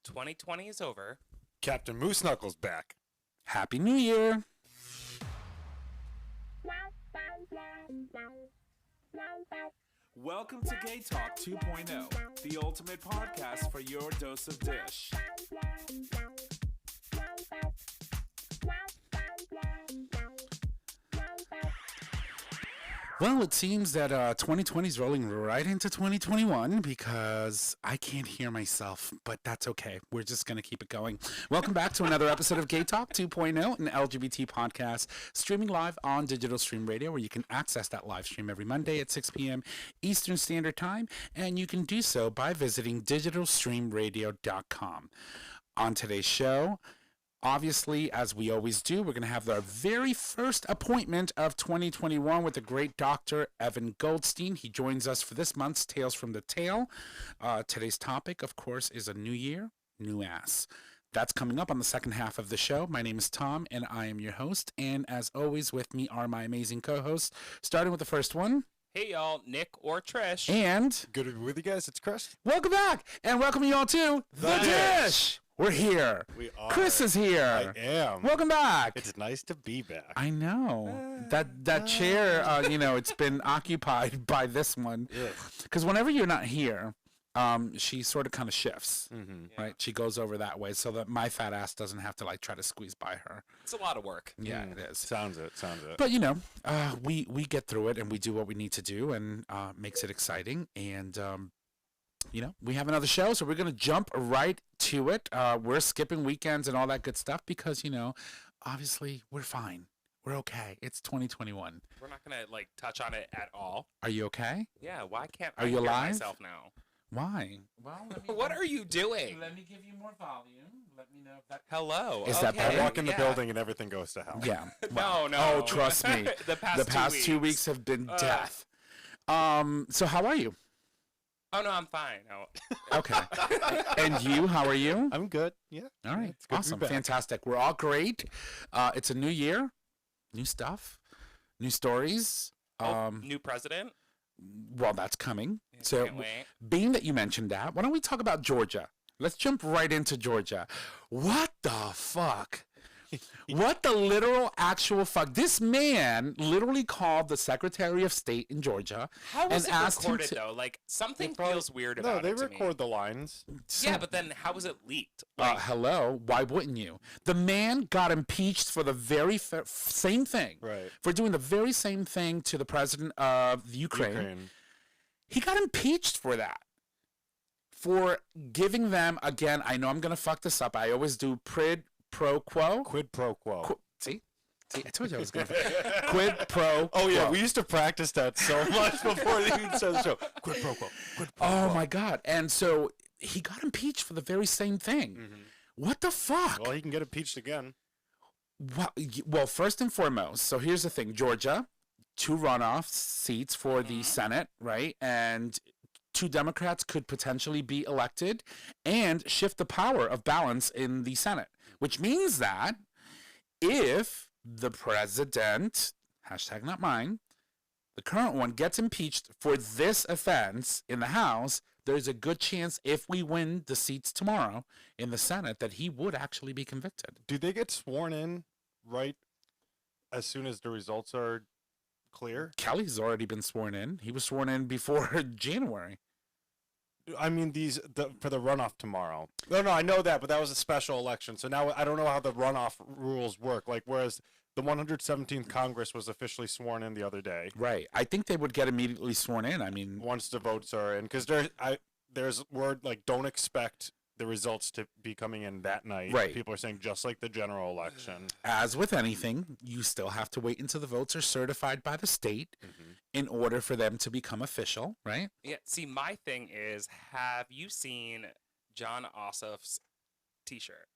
2020 is over. Captain Moose Knuckles back. Happy New Year. Welcome to GayTalk 2.0, the ultimate podcast for your dose of dish. Well, it seems that 2020 is rolling right into 2021 because I can't hear myself, but that's okay. We're just going to keep it going. Welcome back to another episode of GayTalk 2.0, an LGBT podcast streaming live on Digital Stream Radio, where you can access that live stream every Monday at 6 p.m. Eastern Standard Time, and you can do so by visiting digitalstreamradio.com. On today's show, obviously, as we always do, we're going to have our very first appointment of 2021 with the great Dr. Evan Goldstein. He joins us for this month's Tales from the Tail. Today's topic, of course, is a new year, new ass. That's coming up on the second half of the show. My name is Tom, and I am your host. And as always, with me are my amazing co-hosts, starting with the first one. Hey, y'all, Nick or Trish. And Good to be with you guys. It's Chris. welcome back, and welcome you all to The Dish. We're here. We are. Chris is here. I am. Welcome back. It's nice to be back. I know that chair. It's been occupied by this one. Because whenever you're not here, she sort of kind of shifts, right? She goes over that way so that my fat ass doesn't have to try to squeeze by her. It's a lot of work. Yeah, it is. Sounds it. But we get through it and we do what we need to do, and makes it exciting. And we have another show, so we're gonna jump right to it. We're skipping weekends and all that good stuff because obviously we're fine. We're okay. It's 2021. We're not going to touch on it at all. Are you okay? Yeah, why can't Are I you hear alive? myself now? Why? Well, What are you doing? Let me give you more volume. Let me know if that. Hello. Is that okay. better? I walk in the yeah. building and everything goes to hell. Yeah. No. Oh, trust me. the past, two weeks have been death. So how are you? Oh, no, I'm fine. No. Okay. And you? How are you? I'm good. Yeah. All right. It's good to be Awesome. back. Fantastic. We're all great. It's a new year, new stuff, new stories. New president? Well, that's coming. Yeah, So, can't wait. being that you mentioned that, why don't we talk about Georgia? Let's jump right into Georgia. What the fuck? What the literal actual fuck? This man literally called the Secretary of State in Georgia How was and it asked recorded, him to. though? Something They probably- feels weird No, about they it to record me. the lines. Yeah, but then how was it leaked? Hello, why wouldn't you? The man got impeached for the very same thing. Right. For doing the very same thing to the president of the Ukraine. He got impeached for that. For giving them, again, I know I'm going to fuck this up. I always do quid pro quo. Quid pro quo. See, I told you I was going to. Quid pro Oh, yeah. quo. We used to practice that so much before they even started the show. Quid pro quo. Quid pro Oh, quo. my God. And so he got impeached for the very same thing. What the fuck? Well, he can get impeached again. Well, first and foremost, so here's the thing. Georgia, 2 runoff seats for the Senate, right? And 2 Democrats could potentially be elected and shift the power of balance in the Senate, which means that if the president, hashtag not mine, the current one gets impeached for this offense in the House, there's a good chance if we win the seats tomorrow in the Senate that he would actually be convicted. Do they get sworn in right as soon as the results are clear? Kelly's already been sworn in. He was sworn in before January. I mean, for the runoff tomorrow. No, I know that, but that was a special election. So now I don't know how the runoff rules work. Whereas the 117th Congress was officially sworn in the other day. Right. I think they would get immediately sworn in. I mean, Once the votes are in, because there's word don't expect the results to be coming in that night. Right. People are saying just like the general election. as with anything, you still have to wait until the votes are certified by the state in order for them to become official, right? Yeah, see, my thing is, have you seen John Ossoff's t-shirt?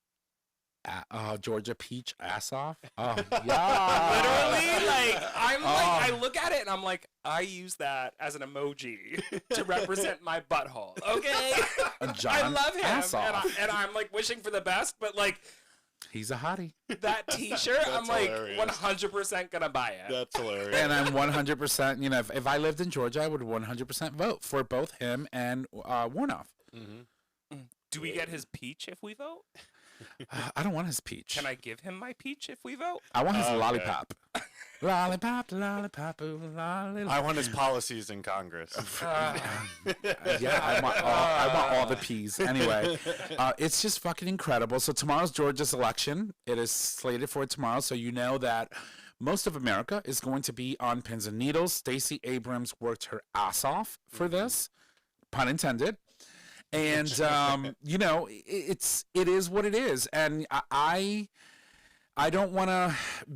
Georgia peach ass off. Oh, yeah. Literally, I look at it and I'm like, I use that as an emoji to represent my butthole. Okay, John I love him, ass off. and I'm wishing for the best, but He's a hottie. that T-shirt, I'm hilarious. 100% gonna buy it. That's hilarious. And I'm 100%, if I lived in Georgia, I would 100% vote for both him and Warnoff. Do we get his peach if we vote? I don't want his peach. Can I give him my peach if we vote? I want his Okay. lollipop. Lollipop, lollipop, ooh, lollipop. I want his policies in Congress. Yeah, I want all the peas. Anyway, it's just fucking incredible. So tomorrow's Georgia's election. It is slated for tomorrow. So you know that most of America is going to be on pins and needles. Stacey Abrams worked her ass off for this, pun intended. And you know, it is what it is. And I don't want to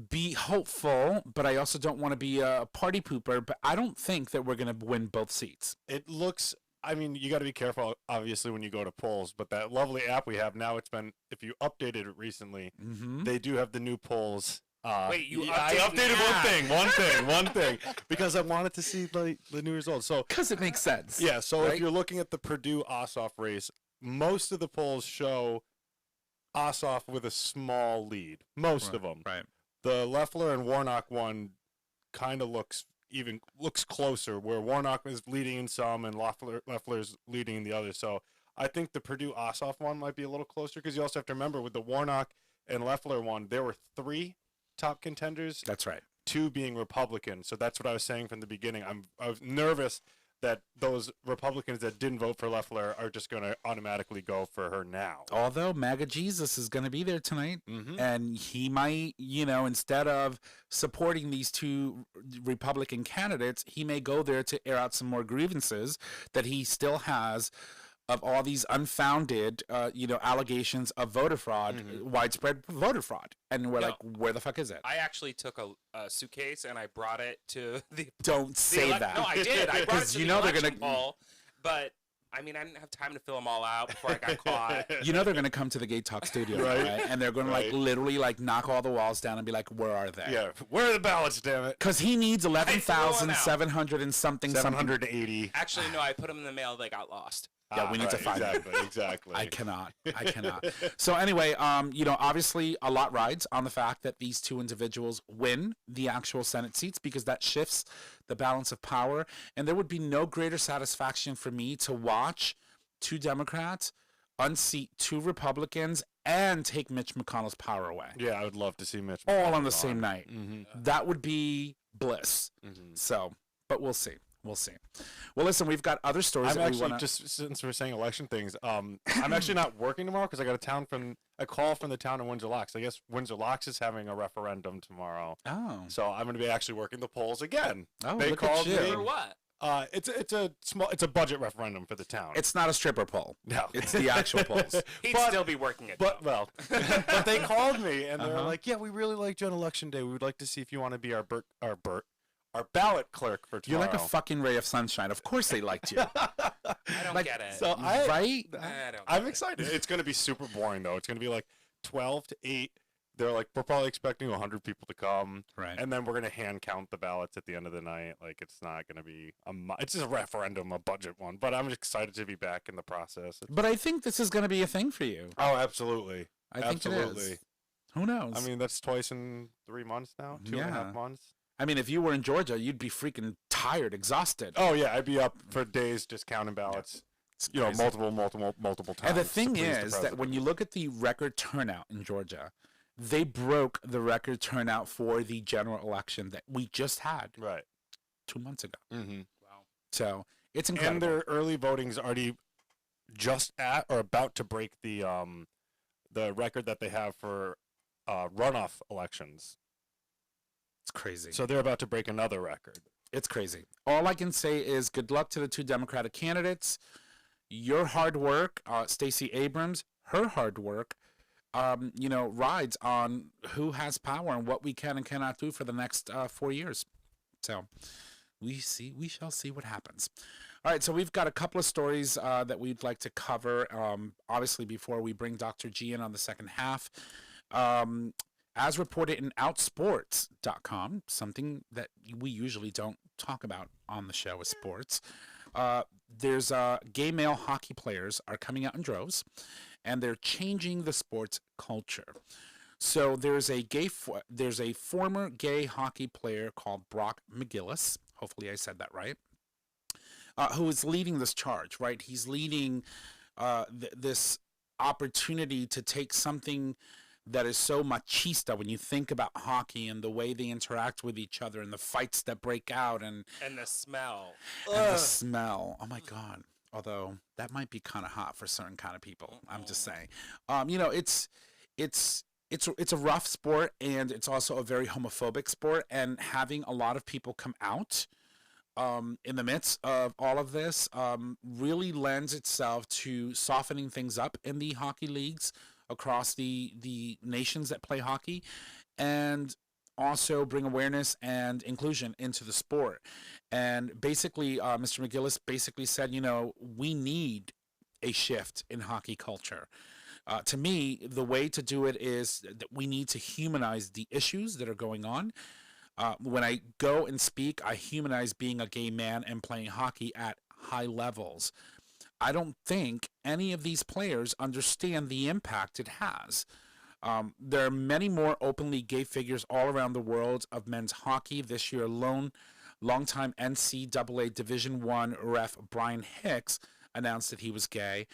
be hopeful, but I also don't want to be a party pooper. But I don't think that we're going to win both seats. It looks, I mean, you got to be careful, obviously, when you go to polls. But that lovely app we have now, it's been, if you updated it recently, they do have the new polls. Wait, you I updated updated one thing, because I wanted to see the new results. So, Because it makes sense. yeah, so right? if you're looking at the Purdue-Ossoff race, most of the polls show Ossoff with a small lead. Most of them. Right. The Loeffler and Warnock one kind of looks closer, where Warnock is leading in some and Loeffler's leading in the other. So I think the Purdue-Ossoff one might be a little closer, because you also have to remember with the Warnock and Loeffler one, there were 3 top contenders, That's right. 2 being Republican. So that's what I was saying from the beginning. I was nervous that those Republicans that didn't vote for Loeffler are just going to automatically go for her now. Although MAGA Jesus is going to be there tonight, and he might, you know, instead of supporting these 2 Republican candidates, he may go there to air out some more grievances that he still has of all these unfounded, you know, allegations of voter fraud, widespread voter fraud. And we're like, where the fuck is it? I actually took a suitcase and I brought it to the. Don't say that. No, I did. I brought it Because to you the know they're election gonna- poll, but I mean, I didn't have time to fill them all out before I got caught. You know they're going to come to the GayTalk studio, right? And they're going to like literally like knock all the walls down and be like, where are they? Yeah, where are the ballots, damn it? Because he needs threw 'em out. 11,700 and something. 780. Actually, no, I put them in the mail. They got lost. Yeah, we need to find them. Exactly. I cannot. So anyway, you know, obviously a lot rides on the fact that these 2 individuals win the actual Senate seats, because that shifts the balance of power. And there would be no greater satisfaction for me to watch 2 Democrats unseat 2 Republicans and take Mitch McConnell's power away. Yeah, I would love to see Mitch. All McConnell on the same night. That would be bliss. So, but we'll see. We'll see. Well, listen, we've got other stories. I'm that actually we wanna... just, since we're saying election things, I'm actually not working tomorrow because I got a call from the town of Windsor Locks. I guess Windsor Locks is having a referendum tomorrow. Oh. So I'm going to be actually working the polls again. Oh, they look at called you. me. For what? It's a budget referendum for the town. It's not a stripper pole. No. It's the actual polls. He'd But- still be working it. But but they called me and they were like, "Yeah, we really liked you on election day. We would like to see if you want to be our ballot clerk for You're tomorrow." like a fucking ray of sunshine. Of course they liked you. I don't like, get it. So Right? I don't I'm get it. excited. It's going to be super boring though. It's going to be like 12 to 8. They're like, we're probably expecting 100 people to come, Right. and then we're going to hand count the ballots at the end of the night. Like, it's not going to be it's just a referendum, a budget one. But I'm excited to be back in the process. But I think this is going to be a thing for you. Oh, absolutely. I think it Absolutely. is. Who knows? I mean, that's twice in 3 months now, 2.5 Yeah. months. I mean, if you were in Georgia, you'd be freaking tired, exhausted. Oh yeah, I'd be up for days just counting ballots. You know, crazy. multiple times. And the to thing please the is that when president. you look at the record turnout in Georgia, they broke the record turnout for the general election that we just had right. 2 months ago. Mm-hmm. Wow. So it's And incredible. their early voting's already just at or about to break the record that they have for runoff elections. It's crazy. So they're about to break another record. It's crazy. All I can say is good luck to the 2 Democratic candidates. Your hard work, Stacey Abrams, her hard work, you know, rides on who has power and what we can and cannot do for the next 4 years. So we shall see what happens. All right, so we've got a couple of stories that we'd like to cover, obviously, before we bring Dr. G in on the second half. As reported in Outsports.com, something that we usually don't talk about on the show is sports. There's gay male hockey players are coming out in droves, and they're changing the sports culture. So there's a former gay hockey player called Brock McGillis. Hopefully I said that right. Who is leading this charge, right? He's leading this opportunity to take something that is so machista when you think about hockey and the way they interact with each other and the fights that break out and the smell. the smell. Oh my God. Although that might be kind of hot for certain kind of people. I'm just saying. It's a rough sport, and it's also a very homophobic sport, and having a lot of people come out in the midst of all of this really lends itself to softening things up in the hockey leagues across the nations that play hockey, and also bring awareness and inclusion into the sport. And basically, Mr. McGillis basically said, we need a shift in hockey culture. To me, the way to do it is that we need to humanize the issues that are going on. When I go and speak, I humanize being a gay man and playing hockey at high levels. I don't think any of these players understand the impact it has. There are many more openly gay figures all around the world of men's hockey. This year alone, longtime NCAA Division I ref Brian Hicks announced that he was gay.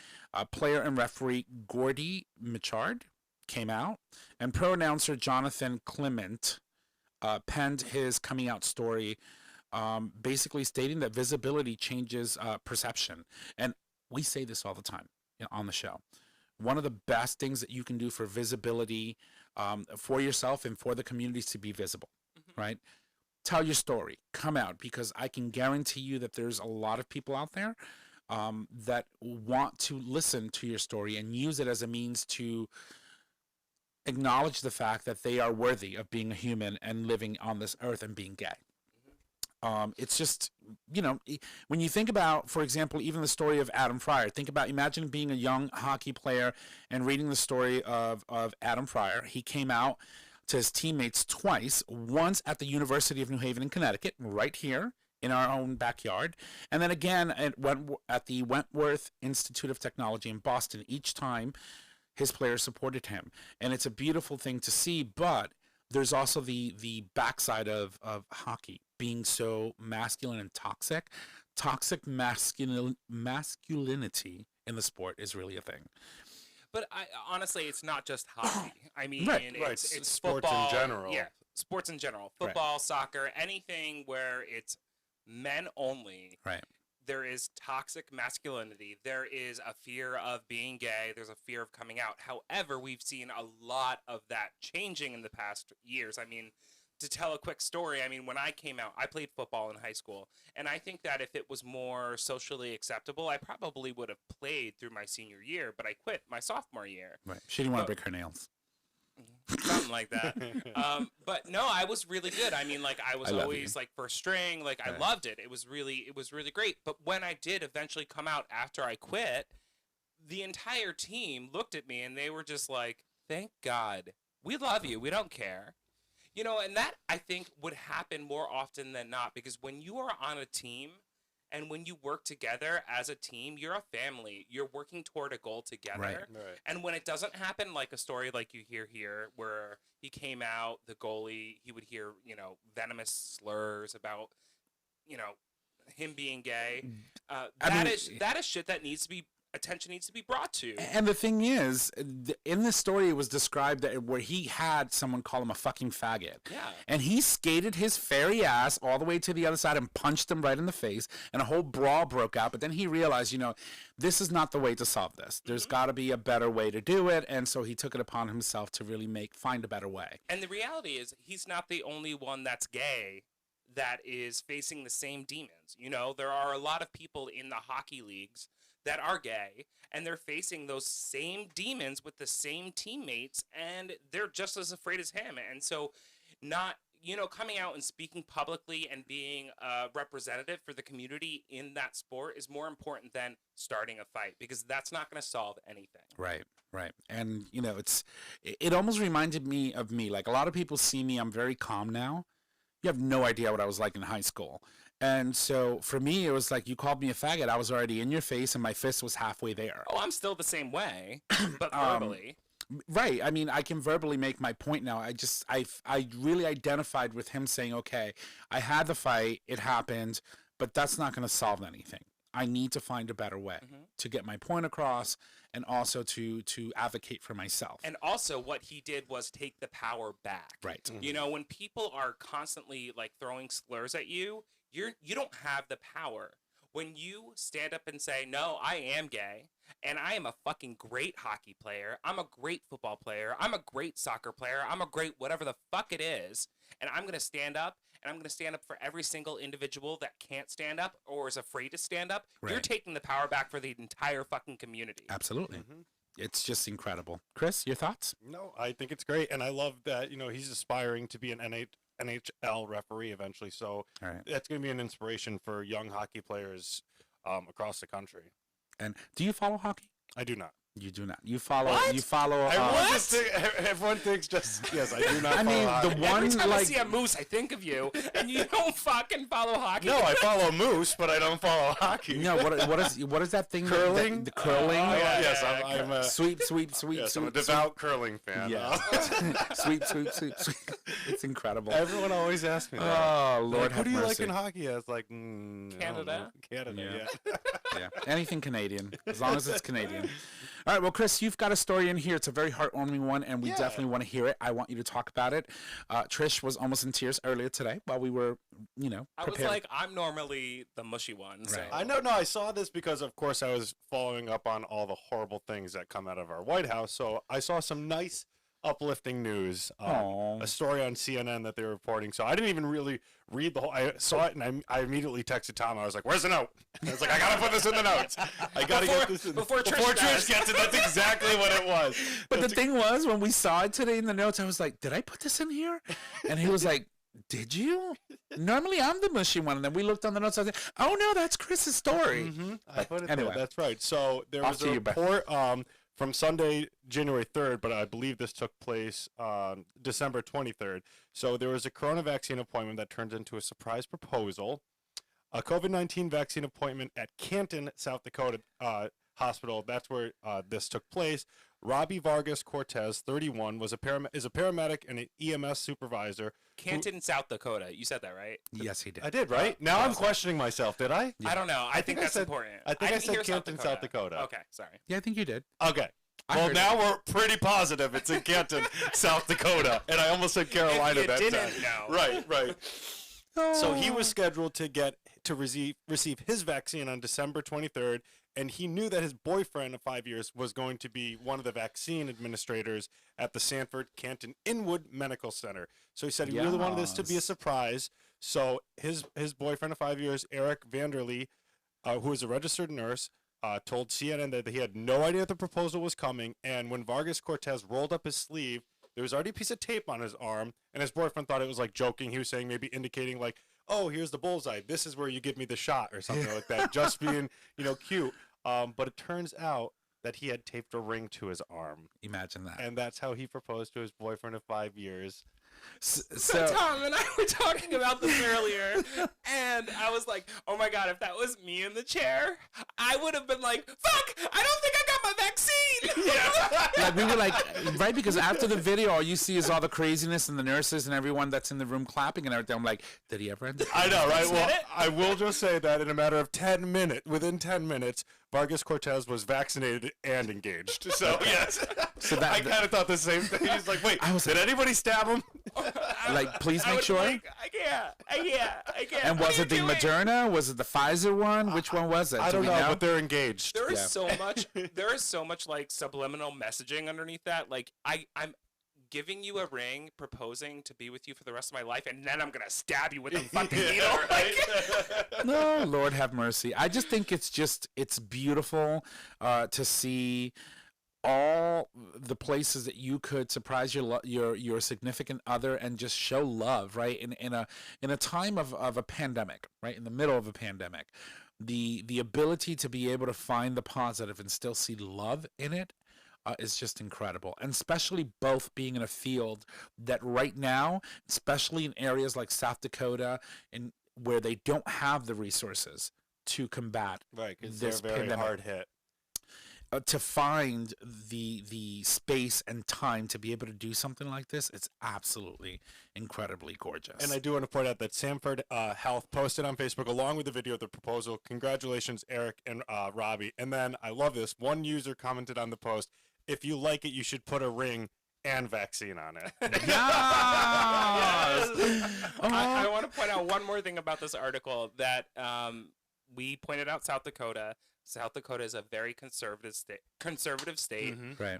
Player and referee Gordy Michard came out, and pro announcer Jonathan Clement penned his coming out story, basically stating that visibility changes perception. And we say this all the time on the show. One of the best things that you can do for visibility for yourself and for the communities to be visible, right? Tell your story, come out, because I can guarantee you that there's a lot of people out there that want to listen to your story and use it as a means to acknowledge the fact that they are worthy of being a human and living on this earth and being gay. It's just, when you think about, for example, even the story of Adam Fryer, imagine being a young hockey player and reading the story of Adam Fryer. He came out to his teammates twice, once at the University of New Haven in Connecticut, right here in our own backyard, and then again at the Wentworth Institute of Technology in Boston. Each time his players supported him. And it's a beautiful thing to see, but there's also the backside of hockey being so masculine and toxic. Toxic masculinity in the sport is really a thing. But honestly, it's not just hockey. I mean, Right. it's Sports football, in general. Yeah, sports in general. Football, soccer, anything where it's men only. Right. There is toxic masculinity. There is a fear of being gay. There's a fear of coming out. However, we've seen a lot of that changing in the past years. I mean, to tell a quick story, when I came out, I played football in high school. And I think that if it was more socially acceptable, I probably would have played through my senior year, but I quit my sophomore year. Right. She didn't want to break her nails. Something like that. But no, I was really good. I was always first string. I loved it. It was really great. But when I did eventually come out after I quit, the entire team looked at me and they were just like, "Thank God, we love you. We don't care." And that I think would happen more often than not, because when you are on a team and when you work together as a team, you're a family. You're working toward a goal together. Right. And when it doesn't happen, like a story like you hear here, where he came out, the goalie, he would hear, venomous slurs about, him being gay. That is shit that attention needs to be brought to. And the thing is, in this story, it was described that where he had someone call him a fucking faggot. Yeah. And he skated his fairy ass all the way to the other side and punched him right in the face, and a whole brawl broke out. But then he realized, this is not the way to solve this. There's got to be a better way to do it. And so he took it upon himself to really find a better way. And the reality is, he's not the only one that's gay that is facing the same demons. There are a lot of people in the hockey leagues that are gay, and they're facing those same demons with the same teammates, and they're just as afraid as him. And so coming out and speaking publicly and being a representative for the community in that sport is more important than starting a fight, because that's not going to solve anything. Right. And, it almost reminded me of me. Like, a lot of people see me, I'm very calm now. You have no idea what I was like in high school. And so for me, it was like, you called me a faggot, I was already in your face and my fist was halfway there. Oh, I'm still the same way, but verbally. Right. I can verbally make my point now. I really identified with him saying, okay, I had the fight, it happened, but that's not going to solve anything. I need to find a better way to get my point across, and also to advocate for myself. And also what he did was take the power back. Right. You know, when people are constantly like throwing slurs at you, you don't have the power. When you stand up and say, no, I am gay, and I am a fucking great hockey player, I'm a great football player, I'm a great soccer player, I'm a great whatever the fuck it is, and I'm going to stand up, and I'm going to stand up for every single individual that can't stand up or is afraid to stand up, you're taking the power back for the entire fucking community. Absolutely. It's just incredible. Chris, your thoughts? No, I think it's great, and I love that, you know, he's aspiring to be an NHL referee eventually, so that's going to be an inspiration for young hockey players across the country. And do you follow hockey? I do not. You do not. You follow. What? You follow. Everyone thinks just yes. I do not. I mean, follow the hockey. one Every time I like see a moose, I think of you, and you don't fucking follow hockey. No, I follow moose, but I don't follow hockey. no. What is that thing? Curling? The curling. Yes, I'm a Sweep. yes, I'm a devout curling fan. Yeah. Sweep. It's incredible. Everyone always asks me that. Oh Lord, Like, who have do you mercy. like in hockey? I was like, Canada? Canada, Yeah. Yeah, anything Canadian, as long as it's Canadian. All right, well, Chris, you've got a story in here. It's a very heartwarming one, and we definitely want to hear it. I want you to talk about it. Trish was almost in tears earlier today while we were, preparing. I was like, I'm normally the mushy one. So. Right. I know. No, I saw this because, of course, I was following up on all the horrible things that come out of our White House. So I saw some nice, uplifting news. A story on CNN that they were reporting. So I didn't even really read the whole. I saw it and I immediately texted Tom. I was like, "Where's the note?" I was like, "I gotta put this in the notes. I gotta get this in before Trish gets it." That's exactly what it was. But the thing was, when we saw it today in the notes, I was like, did I put this in here? And he was like, did you? Normally I'm the mushy one. And then we looked on the notes. I was like, oh no, that's Chris's story. I put it anyway. there. That's right. So there Off was to a you, Beth. report from Sunday, January 3rd, but I believe this took place December 23rd. So there was a corona vaccine appointment that turned into a surprise proposal. A COVID-19 vaccine appointment at Canton, South Dakota hospital. That's where this took place. Robbie Vargas Cortez, 31, is a paramedic and an EMS supervisor. Canton, South Dakota. You said that, right? Yes, he did. I did, right? Now I'm questioning myself. Did I? I don't know. I think that's said- important. I think I didn't said hear Canton, South Dakota. Okay, sorry. Yeah, I think you did. Okay. I Well, heard now we're pretty positive it's in Canton, South Dakota. And I almost said Carolina If you that didn't time. know. Right. So he was scheduled to receive his vaccine on December 23rd, and he knew that his boyfriend of 5 years was going to be one of the vaccine administrators at the Sanford Canton Inwood Medical Center. So he said he really wanted this to be a surprise. So his boyfriend of 5 years, Eric Vanderlee, who is a registered nurse, told CNN that he had no idea the proposal was coming, and when Vargas Cortez rolled up his sleeve, there was already a piece of tape on his arm, and his boyfriend thought it was like joking. He was saying, maybe indicating like, oh, here's the bullseye. This is where you give me the shot or something like that. Just being, cute. But it turns out that he had taped a ring to his arm. Imagine that. And that's how he proposed to his boyfriend of 5 years. So Tom and I were talking about this earlier, and I was like, oh my God, if that was me in the chair, I would have been like, fuck, I don't think I got my vaccine. Like we were like, right? Because after the video, all you see is all the craziness and the nurses and everyone that's in the room clapping and everything. I'm like, did he ever end it? I know, right? Is Well, that it? I will just say that in a matter of 10 minutes, within 10 minutes, Vargas Cortez was vaccinated and engaged. So, yes. So I kind of thought the same thing. He's like, wait, did anybody stab him? Like, please I make was sure. like, I can't. And What was are it the you doing? Moderna? Was it the Pfizer one? Which one was it? I Do don't we know, but they're engaged. There is Yeah. so much. There is so much like subliminal messaging underneath that. Like I'm giving you a ring, proposing to be with you for the rest of my life, and then I'm gonna stab you with a fucking needle. Like, No, Lord have mercy. I just think it's beautiful to see all the places that you could surprise your significant other and just show love, right? In a time of a pandemic, right? In the middle of a pandemic, the ability to be able to find the positive and still see love in it is just incredible. And especially both being in a field that right now, especially in areas like South Dakota and where they don't have the resources to combat Right, because they're this very pandemic. hard hit. to find the space and time to be able to do something like this, it's absolutely incredibly gorgeous. And I do want to point out that Sanford Health posted on Facebook along with the video of the proposal. Congratulations, Eric and Robbie. And then I love this. One user commented on the post, if you like it, you should put a ring and vaccine on it. Yes! I want to point out one more thing about this article that we pointed out South Dakota. South Dakota is a very conservative state. Mm-hmm. Right.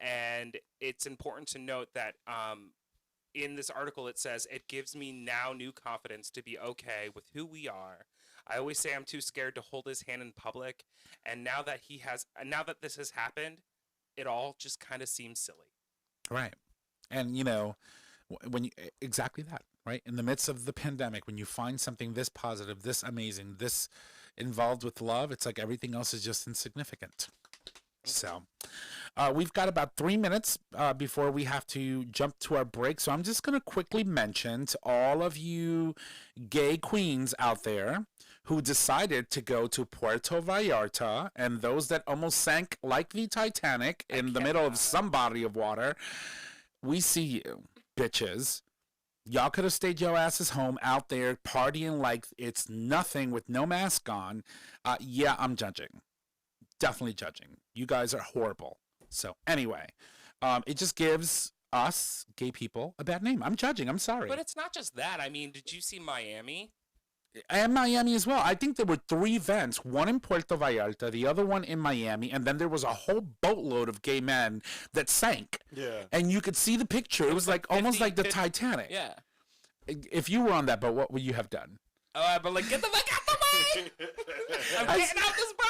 And it's important to note that in this article it says, it gives me now new confidence to be okay with who we are. I always say I'm too scared to hold his hand in public, and now that this has happened, it all just kind of seems silly. Right. And, you know, when you exactly that, right? In the midst of the pandemic, when you find something this positive, this amazing, this involved with love, it's like everything else is just insignificant. So we've got about 3 minutes before we have to jump to our break. So I'm just going to quickly mention to all of you gay queens out there who decided to go to Puerto Vallarta, and those that almost sank like the Titanic in the middle of some body of water. We see you, bitches. Y'all could have stayed your asses home out there partying like it's nothing with no mask on. Yeah, I'm judging. Definitely judging. You guys are horrible. So anyway, it just gives us, gay people, a bad name. I'm judging. I'm sorry. But it's not just that. I mean, did you see Miami? And Miami as well. I think there were 3 events, one in Puerto Vallarta, the other one in Miami, and then there was a whole boatload of gay men that sank. Yeah. And you could see the picture. It was like almost like the Titanic. Yeah. If you were on that boat, what would you have done? Oh, but like, get the fuck out the way! I'm getting out this boat!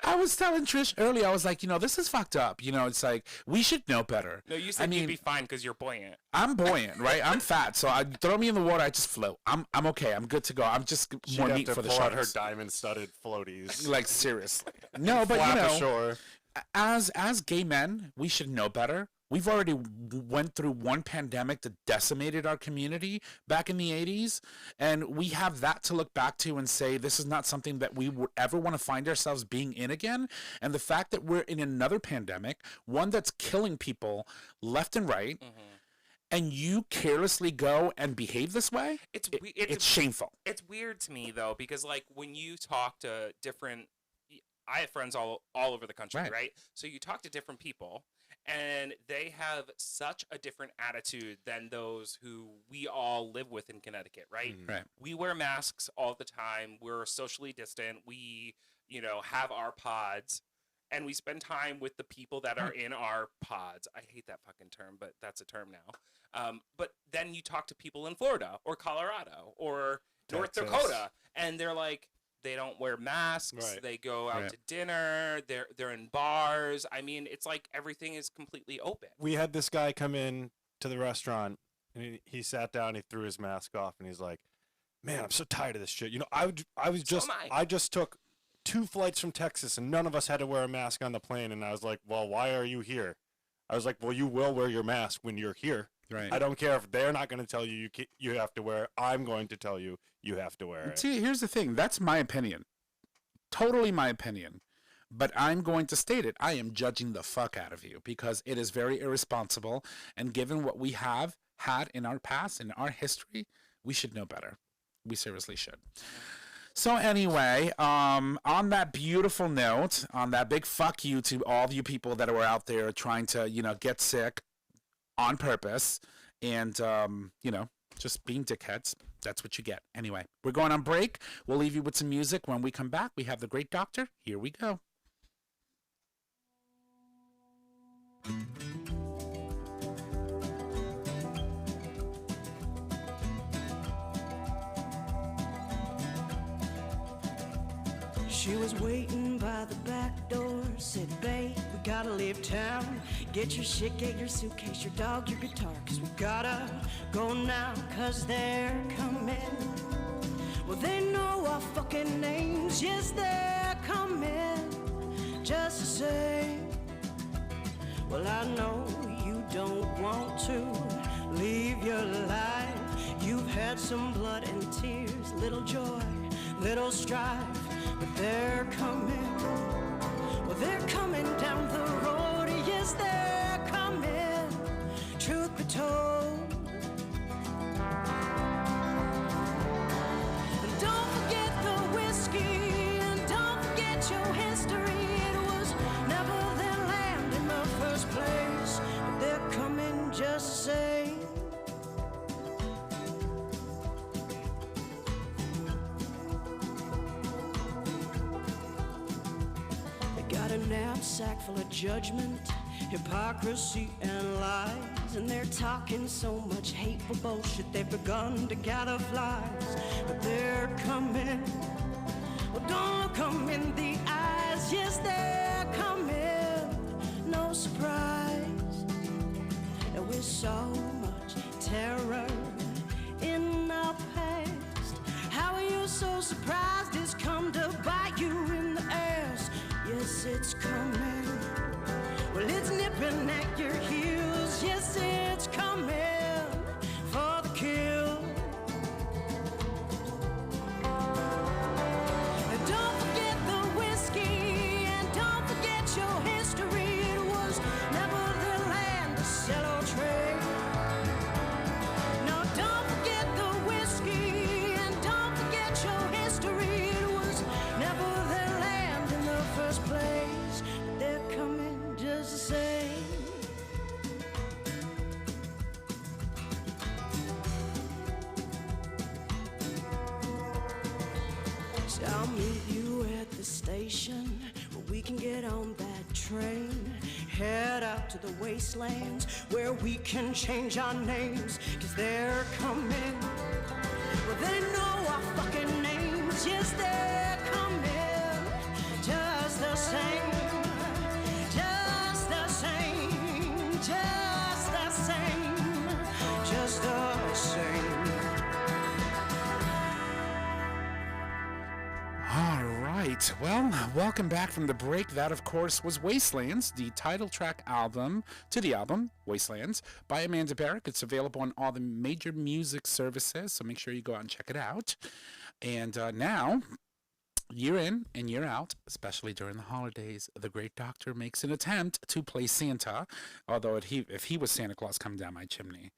I was telling Trish earlier, I was like, you know, this is fucked up. You know, it's like, we should know better. No, you said you'd be fine because you're buoyant. I'm buoyant, right? I'm fat, so I throw me in the water, I just float. I'm okay. I'm good to go. I'm just more neat for the pull out sharks. her diamond-studded floaties. Like, seriously. No, but you know, ashore. as gay men, we should know better. We've already went through one pandemic that decimated our community back in the 80s, and we have that to look back to and say this is not something that we would ever want to find ourselves being in again. And the fact that we're in another pandemic, one that's killing people left and right, and you carelessly go and behave this way, it's shameful. It's weird to me, though, because, like, when you talk to different... I have friends all over the country, right? So you talk to different people, and they have such a different attitude than those who we all live with in Connecticut, right? Right. We wear masks all the time. We're socially distant. We, you know, have our pods, and we spend time with the people that are in our pods. I hate that fucking term, but that's a term now. But then you talk to people in Florida or Colorado or North Dakota, and they're like, they don't wear masks. Right. They go out to dinner. They're in bars. I mean, it's like everything is completely open. We had this guy come in to the restaurant, and he sat down. He threw his mask off, and he's like, "Man, I'm so tired of this shit." You know, I just took 2 flights from Texas, and none of us had to wear a mask on the plane. And I was like, "Well, why are you here?" I was like, "Well, you will wear your mask when you're here. Right. I don't care if they're not going to tell you you have to wear it. I'm going to tell you you have to wear it." See, here's the thing. That's my opinion. Totally my opinion. But I'm going to state it. I am judging the fuck out of you because it is very irresponsible. And given what we have had in our past, in our history, we should know better. We seriously should. So anyway, on that beautiful note, on that big fuck you to all of you people that were out there trying to, you know, get sick on purpose and, you know, just being dickheads. That's what you get. Anyway, we're going on break. We'll leave you with some music. When we come back, we have the great doctor. Here we go. She was waiting by the back door, said, "Babe, we gotta leave town. Get your shit, get your suitcase, your dog, your guitar, 'cause we gotta go now, 'cause they're coming." Well, they know our fucking names, yes, they're coming, just to say, well, I know you don't want to leave your life. You've had some blood and tears, little joy, little strife, but they're coming, well, they're coming got a knapsack full of judgment, hypocrisy, and lies. And they're talking so much hateful bullshit, they've begun to gather flies. But they're coming, well, don't look 'em in the eyes. Yes, they're coming, no surprise. And with so much terror in our past, how are you so surprised it's come to bite you in the ass? Yes, it's coming. Well, it's nipping at your heels. Yes, it's coming for the kill. And don't forget the whiskey, and don't forget your history. It was never the land to sell or trade. No, don't forget the whiskey, and don't forget your history. It was never their land in the first place. But they're coming just the same. So I'll meet you at the station where we can get on that train. Head out to the wastelands where we can change our names. 'Cause they're coming. Well, they know our fucking names. Yes, they're coming. Just the same. Just the same. Just the same. Just the same. All right. Well, welcome back from the break. That, of course, was Wastelands, the title track album to the album, Wastelands, by Amanda Barrick. It's available on all the major music services, so make sure you go out and check it out. And now, year in and year out, especially during the holidays, the great doctor makes an attempt to play Santa, although if he was Santa Claus coming down my chimney,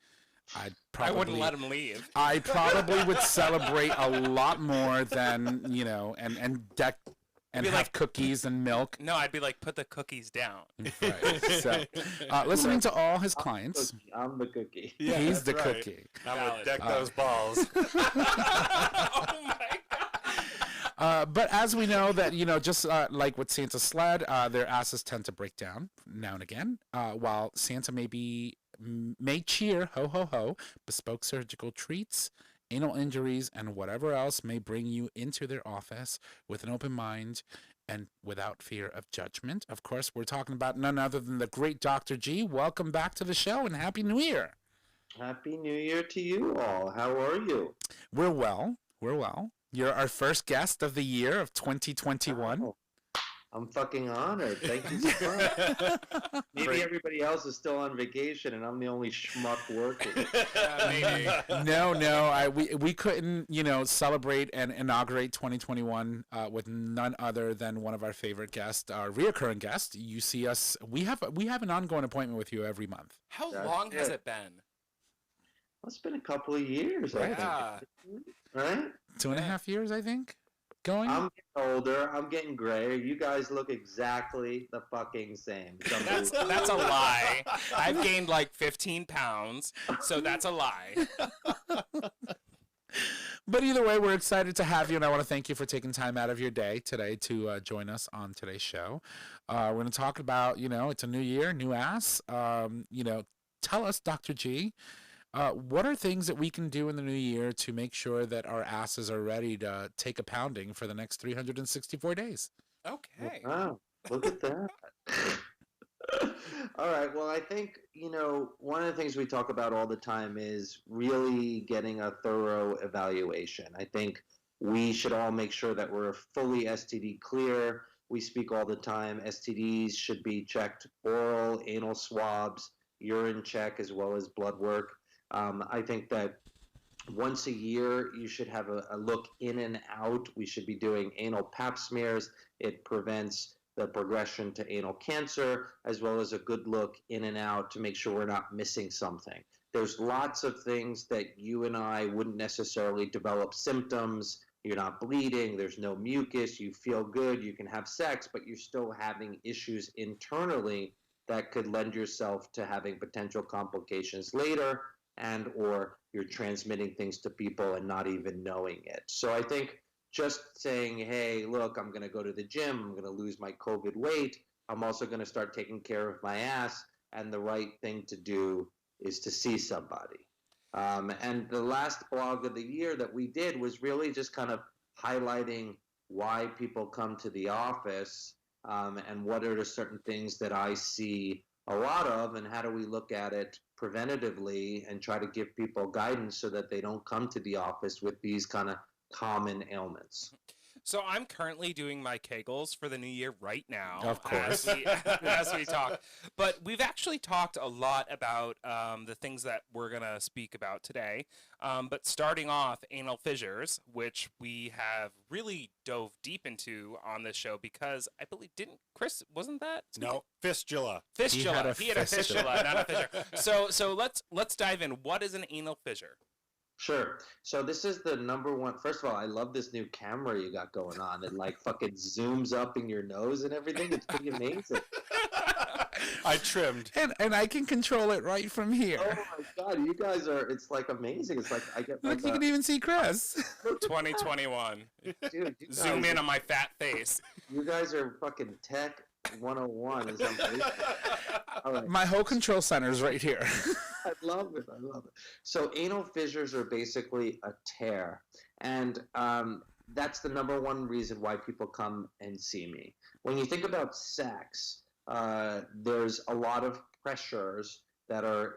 I wouldn't let him leave. I probably would celebrate a lot more than, you know, and deck and Be have like- cookies and milk. No, I'd be like, put the cookies down. Right. So, listening to all his clients, I'm the cookie. Yeah, he's the that's right. cookie. I'm Valid. gonna deck those balls. Oh my God. But as we know that, you know, just like with Santa's sled, their asses tend to break down now and again, while Santa may cheer, ho, ho, ho, bespoke surgical treats, anal injuries, and whatever else may bring you into their office with an open mind and without fear of judgment. Of course, we're talking about none other than the great Dr. G. Welcome back to the show and Happy New Year. Happy New Year to you all. How are you? We're well. We're well. You're our first guest of the year of 2021. Oh, I'm fucking honored. Thank you so much. Maybe everybody else is still on vacation and I'm the only schmuck working. Maybe. No, we couldn't, you know, celebrate and inaugurate 2021 with none other than one of our favorite guests, our reoccurring guest. You see us, we have an ongoing appointment with you every month. How That's long has it. it been? Well, it's been a couple of years, I Yeah. think. Right? 2.5 years, I think, going. I'm getting older. I'm getting gray. You guys look exactly the fucking same. That's a lie. I've gained like 15 pounds, so that's a lie. But either way, we're excited to have you, and I want to thank you for taking time out of your day today to join us on today's show. We're going to talk about, you know, it's a new year, new ass. You know, tell us, Dr. G, what are things that we can do in the new year to make sure that our asses are ready to take a pounding for the next 364 days? Okay. Wow, look at that. All right. Well, I think, you know, one of the things we talk about all the time is really getting a thorough evaluation. I think we should all make sure that we're fully STD clear. We speak all the time. STDs should be checked: oral, anal swabs, urine check, as well as blood work. I think that once a year, you should have a look in and out. We should be doing anal pap smears. It prevents the progression to anal cancer, as well as a good look in and out to make sure we're not missing something. There's lots of things that you and I wouldn't necessarily develop symptoms. You're not bleeding, there's no mucus, you feel good, you can have sex, but you're still having issues internally that could lend yourself to having potential complications later, and or you're transmitting things to people and not even knowing it. So I think just saying, hey, look, I'm going to go to the gym, I'm going to lose my COVID weight, I'm also going to start taking care of my ass, and the right thing to do is to see somebody. And the last blog of the year that we did was really just kind of highlighting why people come to the office, and what are the certain things that I see a lot of, and how do we look at it preventatively and try to give people guidance so that they don't come to the office with these kind of common ailments. So I'm currently doing my Kegels for the new year right now. Of course. As we talk. But we've actually talked a lot about the things that we're going to speak about today. But starting off, anal fissures, which we have really dove deep into on this show because I believe, Chris, wasn't that? No, fistula. Fistula. He had a fistula, not a fissure. So let's dive in. What is an anal fissure? Sure. So this is the number one. First of all, I love this new camera you got going on. It like fucking zooms up in your nose and everything. It's pretty amazing. I trimmed. And I can control it right from here. Oh my god, you guys are, it's like amazing. It's like I get Look, you can even see Chris. 2021. Dude, Zoom in on my fat face. You guys are fucking tech 101 is unbelievable. All right. My whole control center is right here. I love it. So anal fissures are basically a tear, and that's the number one reason why people come and see me. When you think about sex, there's a lot of pressures that are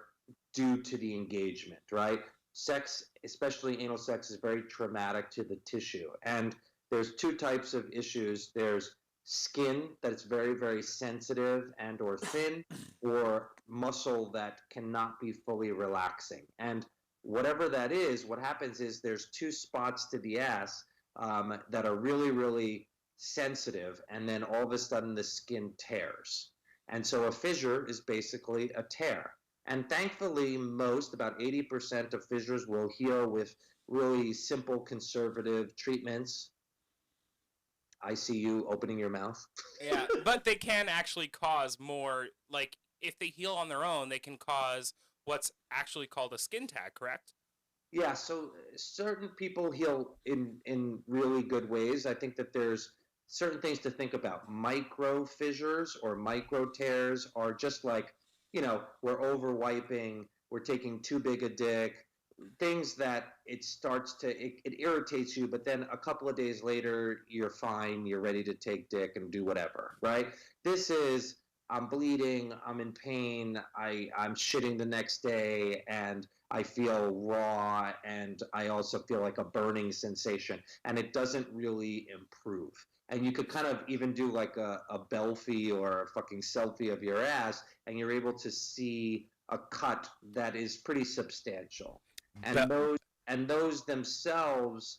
due to the engagement, right? Sex, especially anal sex, is very traumatic to the tissue, and there's two types of issues. There's skin that's very, very sensitive and or thin, or muscle that cannot be fully relaxing. And whatever that is, what happens is there's two spots to the ass that are really, really sensitive, and then all of a sudden the skin tears. And so a fissure is basically a tear. And thankfully, about 80% of fissures will heal with really simple conservative treatments. I see you opening your mouth. Yeah, but they can actually cause more, like, if they heal on their own, they can cause what's actually called a skin tag, correct? Yeah, so certain people heal in really good ways. I think that there's certain things to think about. Micro fissures or micro tears are just like, we're over wiping, we're taking too big a dick, things that it irritates you, but then a couple of days later, you're fine, you're ready to take dick and do whatever, right? This is, I'm bleeding, I'm in pain, I'm shitting the next day, and I feel raw, and I also feel like a burning sensation, and it doesn't really improve. And you could kind of even do like a Belfie or a fucking selfie of your ass, and you're able to see a cut that is pretty substantial. And those themselves,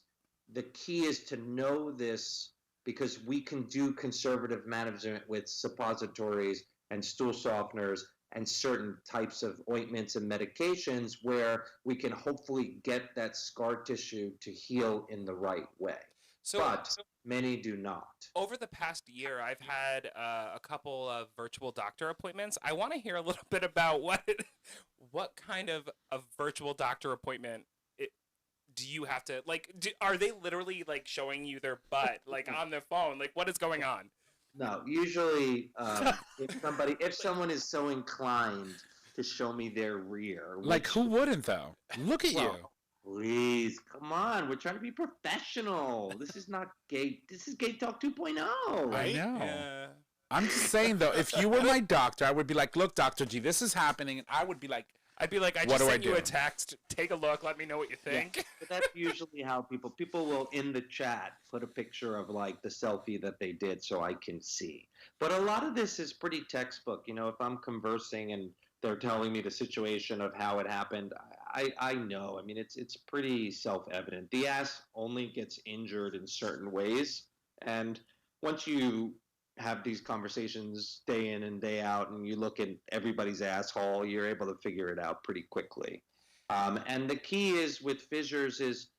the key is to know this, because we can do conservative management with suppositories and stool softeners and certain types of ointments and medications where we can hopefully get that scar tissue to heal in the right way. But many do not. Over the past year, I've had a couple of virtual doctor appointments. I want to hear a little bit about what kind of a virtual doctor appointment do you have to, like, are they literally, like, showing you their butt, like, on their phone? Like, what is going on? No, usually if someone is so inclined to show me their rear. Like, who wouldn't, though? Look at you. Please, come on. We're trying to be professional. This is not gay. This is GayTalk 2.0. I know. I'm just saying, though, if you were my doctor, I would be like, look, Dr. G, this is happening. And I would be like, I just sent you a text. Take a look. Let me know what you think. Yeah, but that's usually how people will, in the chat, put a picture of, like, the selfie that they did so I can see. But a lot of this is pretty textbook. If I'm conversing and they're telling me the situation of how it happened, I know. I mean, it's pretty self-evident. The ass only gets injured in certain ways. And once you have these conversations day in and day out, and you look at everybody's asshole, you're able to figure it out pretty quickly. And the key is with fissures is,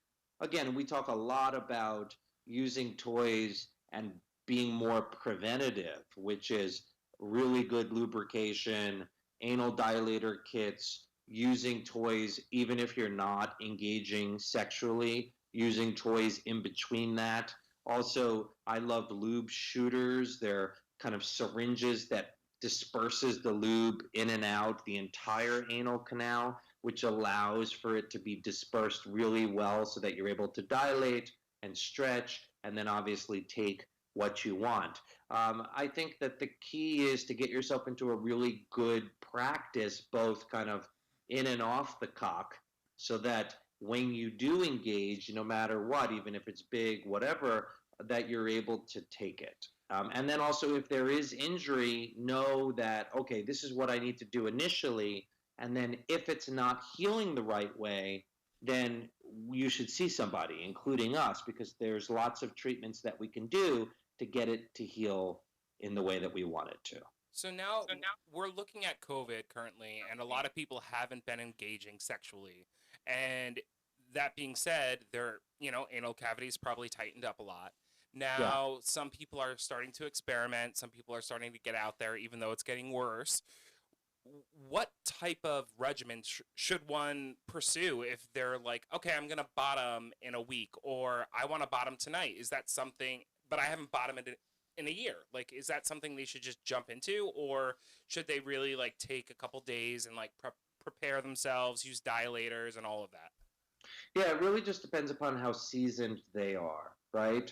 again, we talk a lot about using toys and being more preventative, which is really good lubrication, anal dilator kits, using toys even if you're not engaging sexually using toys in between that. Also, I love lube shooters. They're kind of syringes that disperses the lube in and out the entire anal canal, which allows for it to be dispersed really well so that you're able to dilate and stretch and then obviously take what you want. I think that the key is to get yourself into a really good practice, both kind of in and off the cock, so that when you do engage, no matter what, even if it's big, whatever, that you're able to take it. And then also, if there is injury, know that, okay, this is what I need to do initially. And then if it's not healing the right way, then you should see somebody, including us, because there's lots of treatments that we can do to get it to heal in the way that we want it to. So now we're looking at COVID currently, and a lot of people haven't been engaging sexually. And that being said, their anal cavities probably tightened up a lot. Now, some people are starting to experiment. Some people are starting to get out there, even though it's getting worse. What type of regimen should one pursue if they're like, okay, I'm going to bottom in a week, or I want to bottom tonight? Is that something, but I haven't bottomed in a year? Like, is that something they should just jump into, or should they really like take a couple days and like prepare themselves, use dilators and all of that? Yeah, it really just depends upon how seasoned they are, right?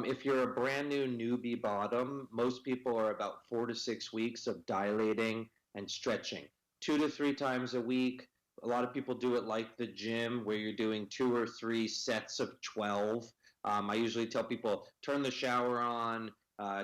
If you're a brand new newbie bottom, most people are about 4 to 6 weeks of dilating and stretching 2 to 3 times a week. A lot of people do it like the gym, where you're doing 2 or 3 sets of 12. I usually tell people, turn the shower on,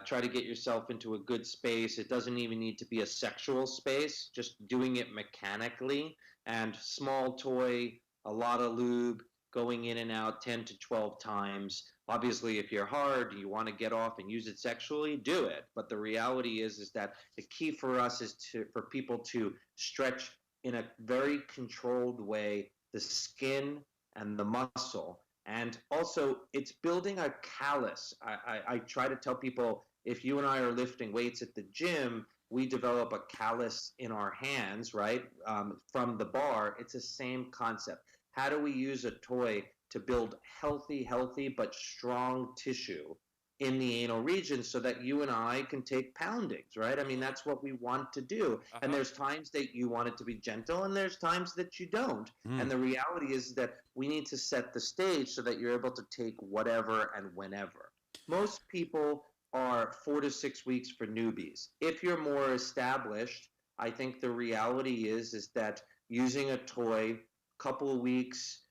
try to get yourself into a good space. It doesn't even need to be a sexual space, just doing it mechanically. And small toy, a lot of lube, going in and out 10 to 12 times. Obviously, if you're hard, you want to get off and use it sexually, do it. But the reality is that the key for us is for people to stretch in a very controlled way the skin and the muscle. And also, it's building a callus. I try to tell people, if you and I are lifting weights at the gym, we develop a callus in our hands, right, from the bar. It's the same concept. How do we use a toy to build healthy but strong tissue in the anal region so that you and I can take poundings, right? I mean, that's what we want to do. And there's times that you want it to be gentle, and there's times that you don't. And the reality is that we need to set the stage so that you're able to take whatever and whenever. Most people are 4 to 6 weeks for newbies. If you're more established, I think the reality is that using a toy couple of weeks,